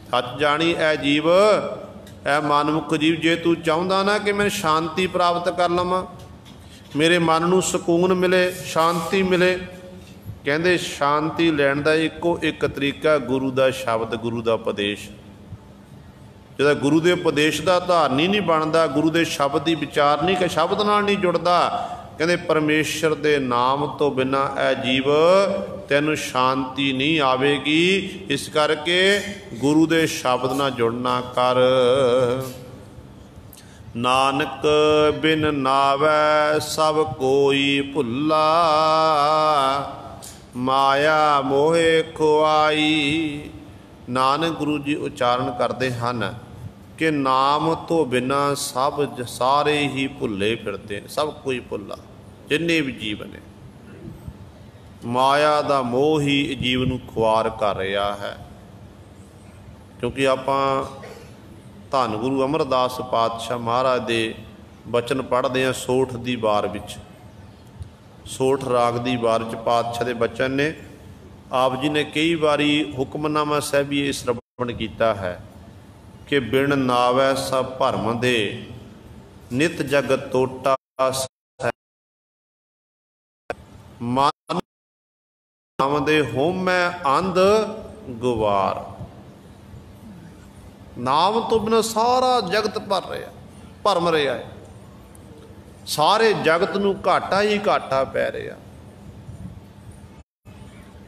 सच जानी ऐ जीव, ऐ मनमुख जीव, जे तू चाहुंदा ना कि मैं शांति प्राप्त कर लवां, मेरे मन नूं सुकून मिले, शांति मिले, कहते शांति लैण दा इक्को एक तरीका गुरु का शब्द, गुरु का उपदेश। जो गुरु के उपदेश का धारनी नहीं बनता, गुरु के शब्द की विचार नहीं, शब्द नाल नहीं जुड़ता, कहते परमेश्वर के नाम तो बिना ऐ जीव तैनूं शांति नहीं आवेगी। इस करके गुरु के शब्द नाल जुड़ना कर। नानक बिन नावै सब कोई भुल्ला, माया मोहे खुआई। नानक गुरु जी उच्चारण करते हैं कि नाम तो बिना सब सारे ही भुले फिरते हैं, सब कोई भुला, जिन्ने भी जीव ने। माया का मोह ही जीव नूं खुआर कर रहा है। क्योंकि आपां धन गुरु अमरदास पातशाह महाराज के बचन पढ़ते हैं सोठ की वार विच, सोठ राग की वार च पातशाह के बचन ने। आप जी ने कई बारी हुक्मनामा साहिब ये श्रवण किया है कि बिन नावै सब भरम दे, नित जगत टोटा मन नाम दे होमै अंध गुवार। नाम तो बिना सारा जगत भर रहा, भरम रहा है, सारे जगत नूं घाटा ही घाटा पै रहा।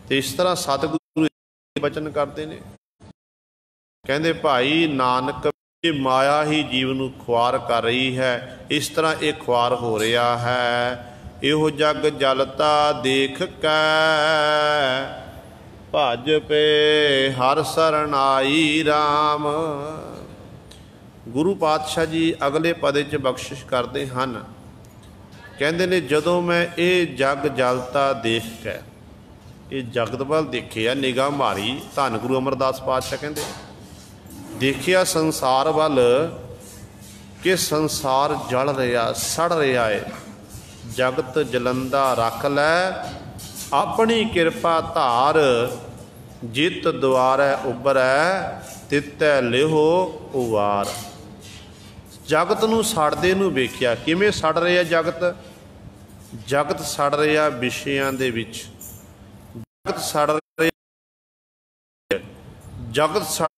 तो इस तरह सतगुरु वचन करते हैं, कहते भाई नानक माया ही जीव नूं खुआर कर रही है। इस तरह ये खुआर हो रहा है। इहो जग जलता देख कै, भज पे हर शरण आई राम। गुरु पातशाह जी अगले पदे च बख्शिश करते हैं, कहते ने जदों मैं ये जग जलता देख कै, ये जगत वाल देखिया निगाह मारी, धन गुरु अमरदास पातशाह कहते देखिया संसार वल कि संसार जल रहा सड़ रहा है। जगत जलंदा रख लै अपनी कृपा धार, जित द्वारै उबरै तितै लिहो उवार। जगत नूं सड़दे नूं वेखिया, किवें सड़ रहा जगत? जगत सड़ रहा विषयां दे विच, जगत सड़ रहा, जगत सड़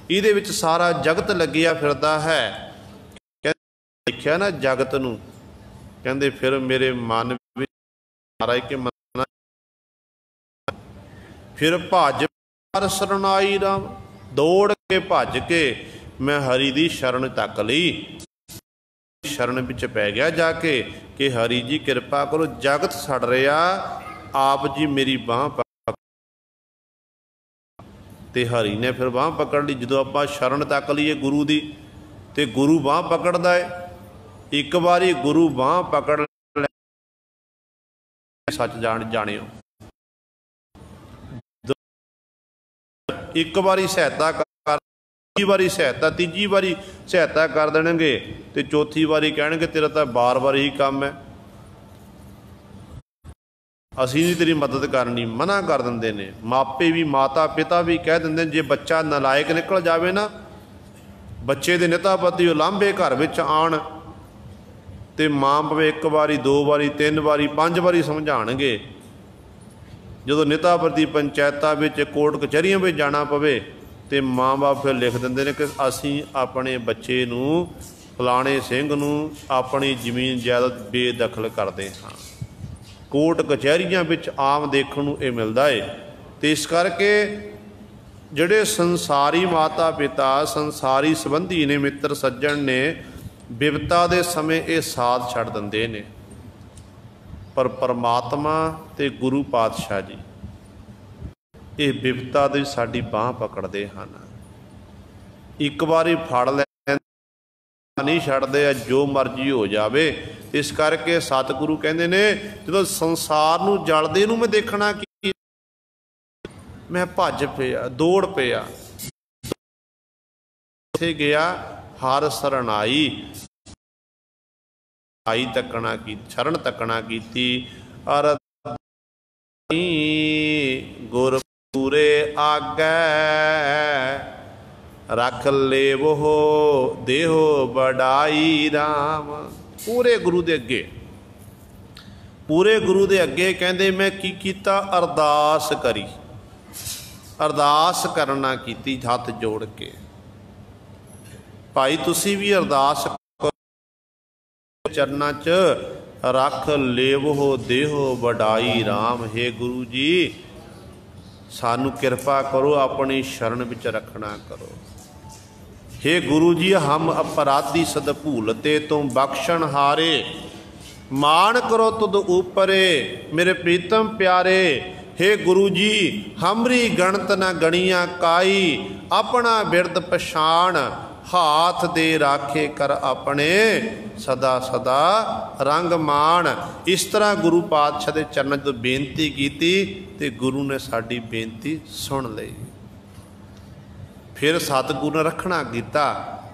इहदे विच सारा जगत लगिया फिरदा है। देखिया ना जगत नूं, कहंदे फिर मेरे मन विच मारा कि मना, फिर भज हर सरनाई राम, दौड़ के भज के मैं हरि दी शरण तक लई। शरण विच पै गया जाके कि हरि जी कृपा करो, जगत सड़ रहा, आप जी मेरी बांह पकड़। ते हरि ने फिर बांह पकड़ ली। जो आप शरण तक लीए गुरु दी, ते गुरु बांह पकड़दा है। एक बारी गुरु बांह पकड़ ले, सच जानियो। एक बारी सहायता कर, तीजी बारी सहायता, तीजी बारी सहायता कर देणगे, ते चौथी बारी कहणगे तेरा तो बार बार ही काम है, असीं नहीं तेरी मदद करनी, मना कर देंदे ने। मापे भी, माता पिता भी कह देंदे जे बच्चा नलायक निकल जाए ना, बच्चे दे नेतापति उलांभे घर विच आण, ते मां पवे एक बारी, दो बारी, तीन बारी, 5 बारी समझाणगे। जदों नेतापति पंचायतां विच, कोर्ट कचहरियां विच जाना पवे, ते माँ बाप फिर लिख देंदे ने कि असीं अपने बच्चे नूं फलाणे सिंह नूं अपनी जमीन जायदाद बेदखल करदे हां। कोर्ट कचहरियां विच आम देखण नूं इह मिलदा है। ते इस करके जिहड़े संसारी माता पिता, संसारी संबंधी ने, मित्र सज्जण ने, बिपता दे समय ये साथ छड्ड दिंदे ने, पर परमात्मा ते गुरु पातशाह जी ये बिपता दे साडी बांह पकड़दे हन। एक बारी फड़ लैंदे नहीं छड्डदे, जो मर्जी हो जावे। इस करके सतगुरु कहंदे ने जदों संसार नूं जलदे नूं मैं देखना कि मैं भज पिया, दौड़ पिया, उत्थे गया हर सरनाई, आई तकना की, शरण तकना कीती। अर गुर पूरे आगै रख लेवो देहो बड़ाई राम। पूरे गुरु दे अगे, पूरे गुरु दे अगे कहंदे मैं की कीता, अरदास करी, अरदास करना कीती हथ जोड़ के। भाई तुसी भी अरदास चरना च रख लेवो देहो बड़ाई राम। हे गुरु जी सानू कृपा करो, अपनी शरण विच रखना करो। हे गुरु जी हम अपराधी सद भूलते तुम बख्शन हारे, मान करो तुद ऊपरे मेरे प्रीतम प्यारे। हे गुरु जी हमरी गणत न गणिया काई, अपना बिरद पछाण हाथ दे राखे कर अपने सदा सदा रंग मान। इस तरह गुरु पातशाह के चरणों तो बेनती की ते गुरु ने साडी बेनती सुन लई। फिर सतगुरु ने रखना कीता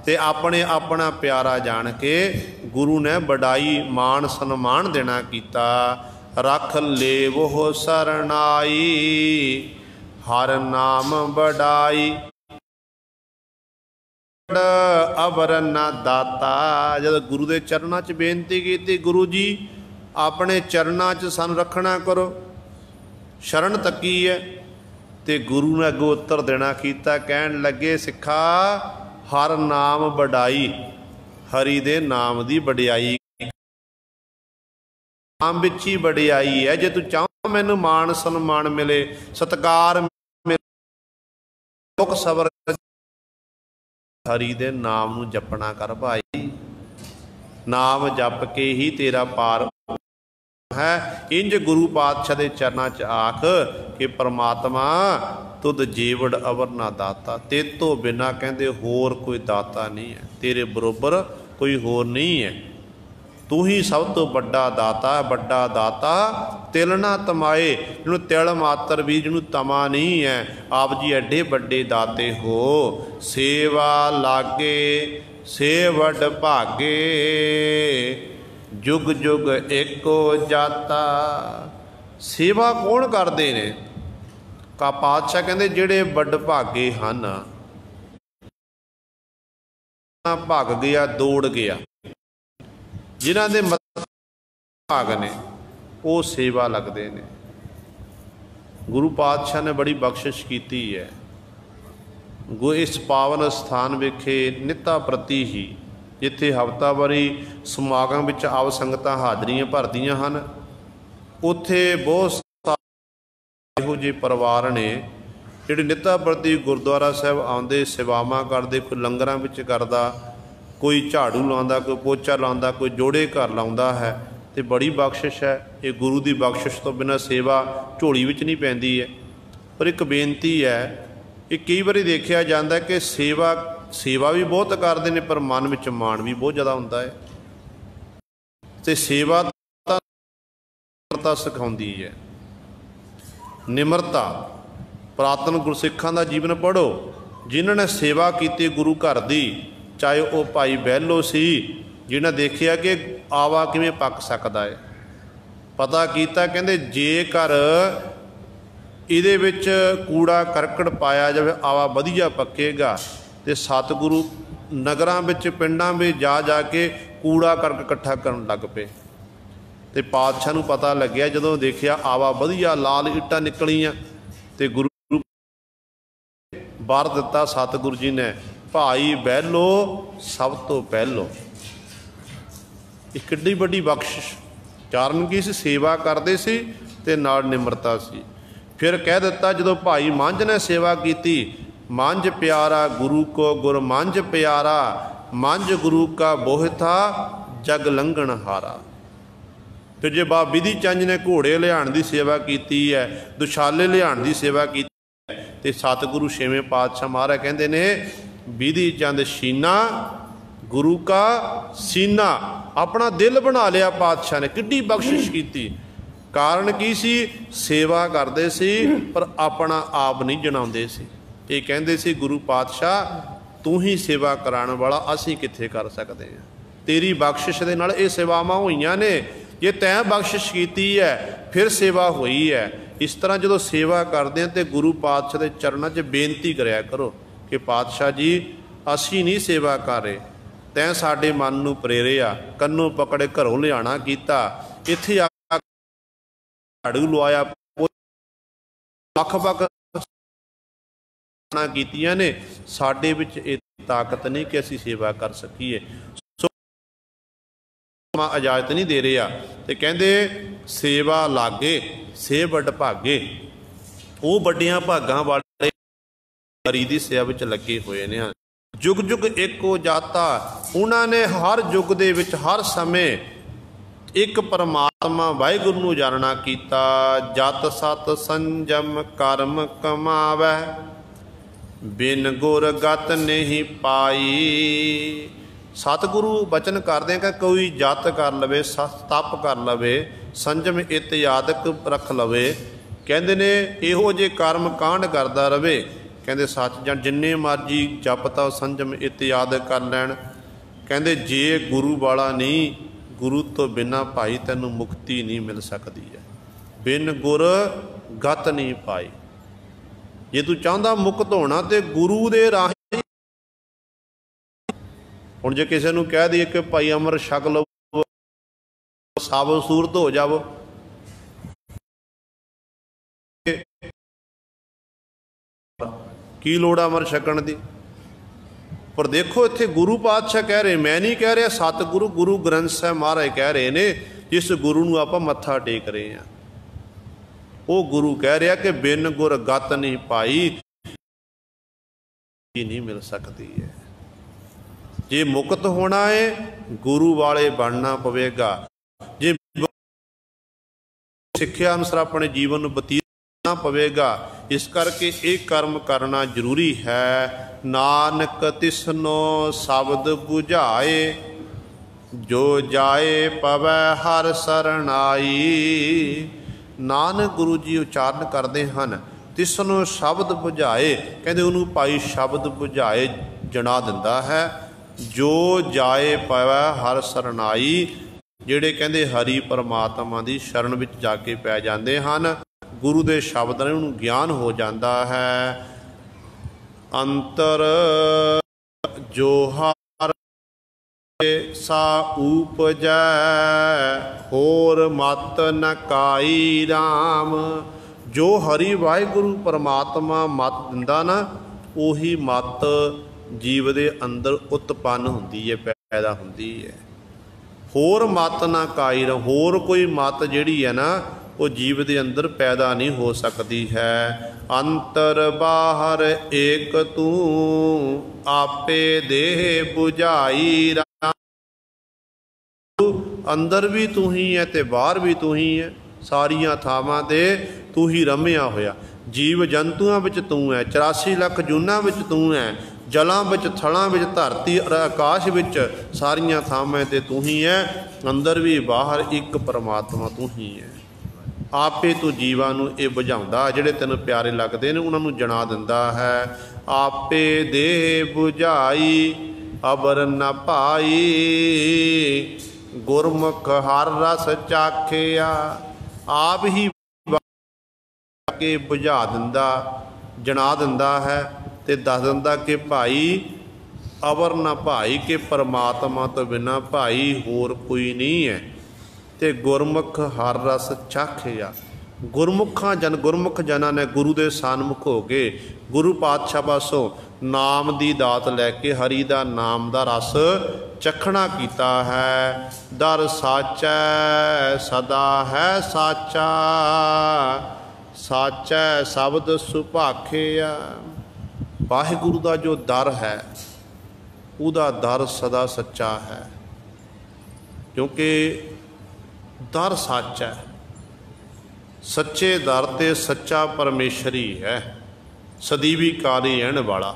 ते अपने अपना प्यारा जान के गुरु ने बड़ाई मान सन्मान देना कीता। रख ले वो सरनाई हर नाम बड़ाई अबर ना दाता। जब गुरु के चरणों च बेनती की, गुरु जी अपने चरणों च सानू रखना करो, शरण तकी है। ते गुरु ने अगों उत्तर देना कीता, कहन लगे सिखा हर नाम बड़ाई, हरि दे नाम दी बड़ियाई, नाम विच ही बड़ियाई है। जे तू चाहो मैनू मान सन्मान मिले, सत्कार मिले, दुख सबर, हरि दे नाम नू जपना कर भाई। नाम जप के ही तेरा पार है। इंज गुरु पातशाह दे चरना च आख कि परमात्मा तुद जीवड़ अवर ना दाता। ते तो बिना कहते होर कोई दाता नहीं है, तेरे बरोबर कोई होर नहीं है। तू ही सब तो बड़ा दाता, बड़ा दाता तिल ना तमाए। जिन्हों तिल मात्र भी जिन्हों तमा नहीं है, आप जी एडे बड़े दाते हो। सेवा लागे से वड भागे, जुग जुग एको जाता। सेवा कौन करते ने? का पातशाह कहते जिहड़े वड भागे हन, भाग गया दौड़ गया, जिन्हां दे भाग ने वो सेवा लगते हैं। गुरु पातशाह ने बड़ी बख्शिश की है। इस पावन स्थान विखे नित्ता प्रति ही जिथे हफ्तावारी समागम विच आव संगतां हाज़रियां भरदियां हन, उत्थे बहुत इहो जिहे परिवार ने जिहड़े नित्ता प्रति गुरुद्वारा साहब आउंदे, सेवावां करदे, कोई लंगरां विच करदा, कोई झाड़ू लाउंदा, कोई पोचा लाउंदा, कोई जोड़े घर लाउंदा है। तो बड़ी बख्शिश है। ये गुरु की बख्शिश तो बिना सेवा झोली विच नहीं पैंदी है। पर एक बेनती है, ये कई बार देखा जाता है कि सेवा भी बहुत करते हैं, पर मन में माण भी बहुत ज़्यादा होता है। तो सेवा निमरता सिखाउंदी है। निमरता पुरातन गुरसिखां दा जीवन पढ़ो, जिन्होंने सेवा की गुरु घर की, चाहे वह भाई बहलो सी, जिन्हें देखिया कि आवा किवें पक सकता है। पता किया, कहते जेकर इहदे विच कूड़ा करकट पाया जाए, आवा वधिया पकेगा। तो सतगुरु नगरां विच पिंडां में जा जाके कूड़ा करकट इकट्ठा करन लग पे। तो पातशाह नूं पता लग्या, जदों देखिया आवा वधिया लाल इट्टां निकलियां, तो गुरु बार दिता सतगुरु जी ने, भाई बहलो सब तो पहलो। एक किड्डी वड्डी बख्शिश, कारण की सी सेवा करते सी ते नाल निमरता सी। फिर कह दिता, जदों भाई मंझ ने सेवा की, मंझ प्यारा गुरु को गुर मंझ प्यारा, मंझ गुरु का बोहता जग लंघन हारा। फिर जे बाबा विधि चंद ने घोड़े लियाण की सेवा की है, दुशाले लियाण की सेवा की, तो सतगुरु छेवें पातशाह महाराज कहते ने, विधि चंद शीना गुरु का सीना। अपना दिल बना लिया पातशाह ने, किड्डी बख्शिश की। कारण की सी? सेवा करते सी पर अपना आप नहीं जनाते सी। ये कहते सी, गुरु पातशाह तू ही सेवा कराने वाला, असीं कित्थे कर सकते हैं। तेरी बख्शिश दे नाल ये सेवावां होईयां ने। जे तैं बख्शिश की है फिर सेवा हुई है। इस तरह जो सेवा करते हैं तो गुरु पातशाह के चरणों 'च बेनती कराया करो कि पातशाह जी असीं नहीं सेवा कर रहे, तैं साडे मन नूं प्रेरिया, कन्नों पकड़े घरों लियाना कीता, इत्थे झाड़ू लवाया, वख-वख कीतियां ने, साडे विच इह ताकत नहीं कि असीं सेवा कर सकीए। सो इजाजत नहीं दे रहा। तो कहते सेवा लागे से वड भागे, वो वड्डियां भागां वाले हरी दी सेवा विच लगे हुए ने। जुग जुग एको जाता, उन्होंने हर जुग दे विच हर समय एक परमात्मा वाहिगुरू नूं जानना कीता। जत सत संजम कर्म कमावै, बिन गुर गत नहीं पाई। सतगुरु बचन करते हैं कि कोई जत कर लवे, तप कर लवे, संजम इत्यादक रख लवे। कहते ने इहो जे कर्म कांड करता रवे, कहते सच जान जिन्ने मर्जी जप तप संजम इत्यादि कर लैन। कहते जे गुरु वाला नहीं, गुरु तो बिना भाई तैनू मुक्ति नहीं मिल सकती है। बिन गुर गत नहीं पाई। जे तू चाहता मुक्त होना तो गुरु दे राह। हुण जे किसी नूं कह दिए कि भाई अमृत छक लो, साबत सूरत हो जावो, की लोड़ अमर छकण दी। पर देखो इत्थे गुरु पातशाह कह रहे, मैं नहीं कह रहा, सतगुरु गुरु ग्रंथ साहिब महाराज कह रहे ने, जिस गुरु नूं आपां मत्था टेक रहे हैं, वो गुरु कह रहा कि बिन गुर गत नहीं पाई, नहीं मिल सकती है। जे मुक्त होना है गुरु वाले बनना पवेगा। जे सिक्ख्या अनुसार अपने जीवन में बतीतना पवेगा। इस करके एक कर्म करना जरूरी है। नानक तिसनो शब्द बुझाए, जो जाए पवै हर सरनाई। नानक गुरु जी उचारण करते हैं, तिसनों शब्द बुझाए, कहते उन्होंने भाई शब्द बुझाए जना दिंदा है। जो जाए पवै हर सरनाई, ਜਿਹੜੇ ਕਹਿੰਦੇ ਹਰੀ ਪਰਮਾਤਮਾ ਦੀ ਸ਼ਰਨ ਵਿੱਚ ਜਾ ਕੇ ਪੈ ਜਾਂਦੇ ਹਨ, ਗੁਰੂ ਦੇ ਸ਼ਬਦ ਨਾਲ ਉਹਨੂੰ ਗਿਆਨ ਹੋ ਜਾਂਦਾ ਹੈ। ਅੰਤਰ ਜੋ ਹਰ ਸਾ ਊਪਜੈ, ਹੋਰ ਮਤ ਨ ਕਾਈ ਰਾਮ। ਜੋ ਹਰੀ ਵਾਹਿਗੁਰੂ ਪਰਮਾਤਮਾ ਮਤ ਦਿੰਦਾ ਨਾ, ਉਹੀ ਮਤ ਜੀਵ ਦੇ ਅੰਦਰ ਉਤਪੰਨ ਹੁੰਦੀ ਹੈ, ਪੈਦਾ ਹੁੰਦੀ ਹੈ। ਹੋਰ ਮਤ ਨਾ ਕਾਈ, ਹੋਰ ਕੋਈ ਮਤ ਜਿਹੜੀ ਹੈ ਨਾ ਉਹ ਜੀਵ ਦੇ ਅੰਦਰ ਪੈਦਾ ਨਹੀਂ ਹੋ ਸਕਦੀ ਹੈ। ਅੰਤਰ ਬਾਹਰ ਏਕ ਤੂੰ, ਆਪੇ ਦੇਹ 부ਝਾਈ ਰਾਮ। ਅੰਦਰ ਵੀ ਤੂੰ ਹੀ ਹੈ ਤੇ ਬਾਹਰ ਵੀ ਤੂੰ ਹੀ ਹੈ, ਸਾਰੀਆਂ ਥਾਵਾਂ ਤੇ ਤੂੰ ਹੀ ਰਮਿਆ ਹੋਇਆ। ਜੀਵ ਜੰਤੂਆਂ ਵਿੱਚ ਤੂੰ ਹੈ, 84 ਲੱਖ ਜੂਨਾਂ ਵਿੱਚ ਤੂੰ ਹੈ, ਜਲਾਂ ਵਿੱਚ, ਥਲਾਂ ਵਿੱਚ, ਧਰਤੀ ਔਰ ਆਕਾਸ਼ ਵਿੱਚ, ਸਾਰੀਆਂ ਥਾਵਾਂ 'ਤੇ ਤੂੰ ਹੀ ਹੈ। ਅੰਦਰ ਵੀ ਬਾਹਰ ਇੱਕ ਪਰਮਾਤਮਾ ਤੂੰ ਹੀ ਹੈ। ਆਪੇ ਤੂੰ ਜੀਵਾਂ ਨੂੰ ਇਹ ਬੁਝਾਉਂਦਾ, ਜਿਹੜੇ ਤੈਨੂੰ ਪਿਆਰੇ ਲੱਗਦੇ ਨੇ ਉਹਨਾਂ ਨੂੰ ਜਣਾ ਦਿੰਦਾ ਹੈ। ਆਪੇ ਦੇਹ 부ਝਾਈ ਅਬਰ ਨ ਭਾਈ, ਗੁਰਮੁਖ ਹਰ ਰਸ ਚਾਖਿਆ। ਆਪ ਹੀ ਕੇ ਬੁਝਾ ਦਿੰਦਾ, ਜਣਾ ਦਿੰਦਾ ਹੈ ਤੇ ਦੱਸ ਦਿੰਦਾ ਕਿ ਭਾਈ ਅਵਰ ਨਾ ਭਾਈ, ਕਿ ਪਰਮਾਤਮਾ ਤੋਂ ਬਿਨਾਂ ਭਾਈ ਹੋਰ ਕੋਈ ਨਹੀਂ ਹੈ। ਤੇ ਗੁਰਮੁਖ ਹਰ ਰਸ ਚਾਖਿਆ। ਗੁਰਮੁਖ ਜਨਾਂ ਨੇ ਗੁਰੂ ਦੇ ਸਨਮੁਖ ਹੋ ਕੇ ਗੁਰੂ ਪਾਤਸ਼ਾਹ ਪਾਸੋਂ ਨਾਮ ਦੀ ਦਾਤ ਲੈ ਕੇ ਹਰੀ ਦਾ ਨਾਮ ਦਾ ਰਸ ਚਖਣਾ ਕੀਤਾ ਹੈ। ਦਰ ਸਾਚੈ ਸਦਾ ਹੈ ਸਾਚਾ, ਸਾਚੈ ਸ਼ਬਦ ਸੁਭਾਖਿਆ। ਵਾਹਿਗੁਰੂ ਦਾ ਜੋ ਦਰ ਹੈ ਉਹਦਾ ਦਰ ਸਦਾ ਸੱਚਾ ਹੈ, ਕਿਉਂਕਿ ਦਰ ਸੱਚ ਹੈ। ਸੱਚੇ ਦਰ 'ਤੇ ਸੱਚਾ ਪਰਮੇਸ਼ਰ ਹੀ ਹੈ, ਸਦੀਵੀ ਕਾਲੀ ਰਹਿਣ ਵਾਲਾ।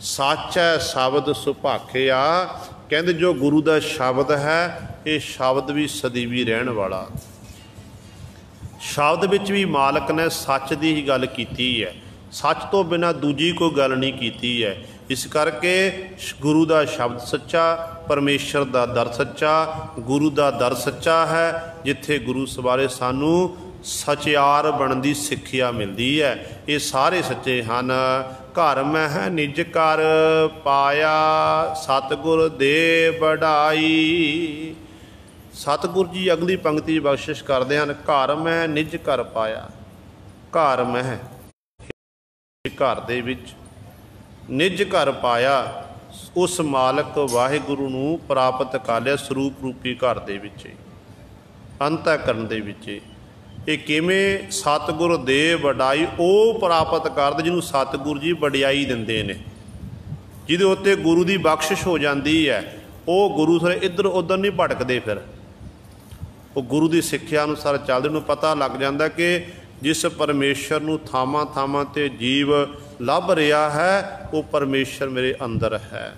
ਸਾਚੈ ਸ਼ਬਦ ਸੁਭਾਖਿਆ, ਕਹਿੰਦੇ ਜੋ ਗੁਰੂ ਦਾ ਸ਼ਬਦ ਹੈ ਇਹ ਸ਼ਬਦ ਵੀ ਸਦੀਵੀ ਰਹਿਣ ਵਾਲਾ। ਸ਼ਬਦ ਵਿੱਚ ਵੀ ਮਾਲਕ ਨੇ ਸੱਚ ਦੀ ਹੀ ਗੱਲ ਕੀਤੀ ਹੈ, ਸੱਚ ਤੋਂ ਬਿਨਾਂ ਦੂਜੀ ਕੋਈ ਗੱਲ ਨਹੀਂ ਕੀਤੀ ਹੈ। ਇਸ ਕਰਕੇ ਗੁਰੂ ਦਾ ਸ਼ਬਦ ਸੱਚਾ, ਪਰਮੇਸ਼ਰ ਦਾ ਦਰ ਸੱਚਾ, ਗੁਰੂ ਦਾ ਦਰ ਸੱਚਾ ਹੈ, ਜਿੱਥੇ ਗੁਰੂ ਸਵਾਰੇ ਸਾਨੂੰ ਸਚਿਆਰ ਬਣਨ ਦੀ ਸਿੱਖਿਆ ਮਿਲਦੀ ਹੈ। ਇਹ ਸਾਰੇ ਸੱਚੇ ਹਨ। ਘਰ ਮਹਿ ਨਿਜ ਘਰ ਪਾਇਆ, ਸਤਿਗੁਰ ਦੇ ਵਡਾਈ। ਸਤਿਗੁਰ ਜੀ ਅਗਲੀ ਪੰਕਤੀ ਬਖਸ਼ਿਸ਼ ਕਰਦੇ ਹਨ, ਘਰ ਮੈਂ ਨਿਜ ਘਰ ਪਾਇਆ। ਘਰ ਮਹਿ, ਘਰ ਦੇ ਵਿੱਚ, ਨਿਜ ਘਰ ਪਾਇਆ, ਉਸ ਮਾਲਕ ਵਾਹਿਗੁਰੂ ਨੂੰ ਪ੍ਰਾਪਤ ਕਰ ਲਿਆ ਸਰੂਪ ਰੂਪੀ ਘਰ ਦੇ ਵਿੱਚ, ਅੰਤःਕਰਨ ਦੇ ਵਿੱਚ। ਇਹ ਕਿਵੇਂ? ਸਤਿਗੁਰ ਦੇ ਵਡਾਈ ਉਹ ਪ੍ਰਾਪਤ ਕਰਦੇ ਜਿਹਨੂੰ ਸਤਿਗੁਰ ਜੀ ਵਡਿਆਈ ਦਿੰਦੇ ਨੇ, ਜਿਹਦੇ ਉੱਤੇ ਗੁਰੂ ਦੀ ਬਖਸ਼ਿਸ਼ ਹੋ ਜਾਂਦੀ ਹੈ। ਉਹ ਗੁਰੂ ਸਾਰੇ ਇੱਧਰ ਉੱਧਰ ਨਹੀਂ ਭਟਕਦੇ, ਫਿਰ ਉਹ ਗੁਰੂ ਦੀ ਸਿੱਖਿਆ ਅਨੁਸਾਰ ਚੱਲਦੇ। ਉਹਨੂੰ ਪਤਾ ਲੱਗ ਜਾਂਦਾ ਕਿ ਜਿਸ ਪਰਮੇਸ਼ਰ ਨੂੰ ਥਾਵਾਂ ਥਾਵਾਂ 'ਤੇ ਜੀਵ ਲੱਭ ਰਿਹਾ ਹੈ ਉਹ ਪਰਮੇਸ਼ਰ ਮੇਰੇ ਅੰਦਰ ਹੈ,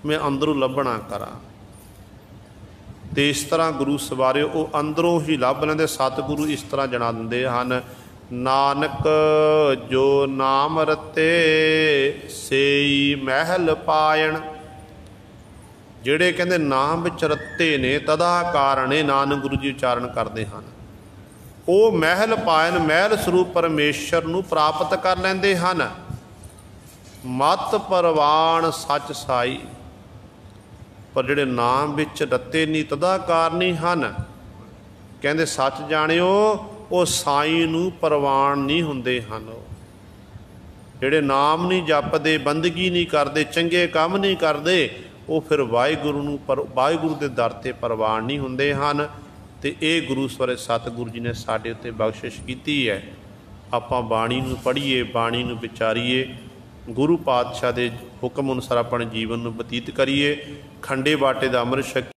ਮੈਂ ਅੰਦਰੋਂ ਲੱਭਣਾ ਕਰਾਂ। ਅਤੇ ਇਸ ਤਰ੍ਹਾਂ ਗੁਰੂ ਸਵਾਰੇ ਉਹ ਅੰਦਰੋਂ ਹੀ ਲੱਭ ਲੈਂਦੇ। ਸਤਿਗੁਰੂ ਇਸ ਤਰ੍ਹਾਂ ਜਣਾ ਦਿੰਦੇ ਹਨ, ਨਾਨਕ ਜੋ ਨਾਮ ਰਤੇ ਸੇਈ ਮਹਿਲ ਪਾਇਣ। ਜਿਹੜੇ ਕਹਿੰਦੇ ਨਾਮ ਵਿੱਚ ਰਤੇ ਨੇ, ਤਦਾ ਕਾਰਣੇ ਨਾਨਕ ਗੁਰੂ ਜੀ ਉਚਾਰਨ ਕਰਦੇ ਹਨ, ਉਹ ਮਹਿਲ ਪਾਇਨ, ਮਹਿਲ ਸਰੂਪ ਪਰਮੇਸ਼ਰ ਨੂੰ ਪ੍ਰਾਪਤ ਕਰ ਲੈਂਦੇ ਹਨ। ਮਤ ਪਰਵਾਨ ਸੱਚ ਸਾਈ। ਪਰ ਜਿਹੜੇ ਨਾਮ ਵਿੱਚ ਰਤੇ ਨਹੀਂ, ਤਦਾ ਕਾਰਣੀ ਹਨ, ਕਹਿੰਦੇ ਸੱਚ ਜਾਣਿਓ ਉਹ ਸਾਈਂ ਨੂੰ ਪ੍ਰਵਾਨ ਨਹੀਂ ਹੁੰਦੇ ਹਨ। ਜਿਹੜੇ ਨਾਮ ਨਹੀਂ ਜਪਦੇ, ਬੰਦਗੀ ਨਹੀਂ ਕਰਦੇ, ਚੰਗੇ ਕੰਮ ਨਹੀਂ ਕਰਦੇ, ਉਹ ਫਿਰ ਵਾਹਿਗੁਰੂ ਨੂੰ ਵਾਹਿਗੁਰੂ ਦੇ ਦਰ 'ਤੇ ਪ੍ਰਵਾਨ ਨਹੀਂ ਹੁੰਦੇ ਹਨ। ਅਤੇ ਇਹ ਗੁਰੂ ਸਵਾਰੇ ਸਤਿਗੁਰੂ ਜੀ ਨੇ ਸਾਡੇ ਉੱਤੇ ਬਖਸ਼ਿਸ਼ ਕੀਤੀ ਹੈ। ਆਪਾਂ ਬਾਣੀ ਨੂੰ ਪੜ੍ਹੀਏ, ਬਾਣੀ ਨੂੰ ਵਿਚਾਰੀਏ, ਗੁਰੂ ਪਾਤਸ਼ਾਹ ਦੇ ਹੁਕਮ ਅਨੁਸਾਰ ਆਪਣੇ ਜੀਵਨ ਨੂੰ ਬਤੀਤ ਕਰੀਏ, ਖੰਡੇ ਬਾਟੇ ਦਾ ਅੰਮ੍ਰਿਤ ਛਕੀਏ।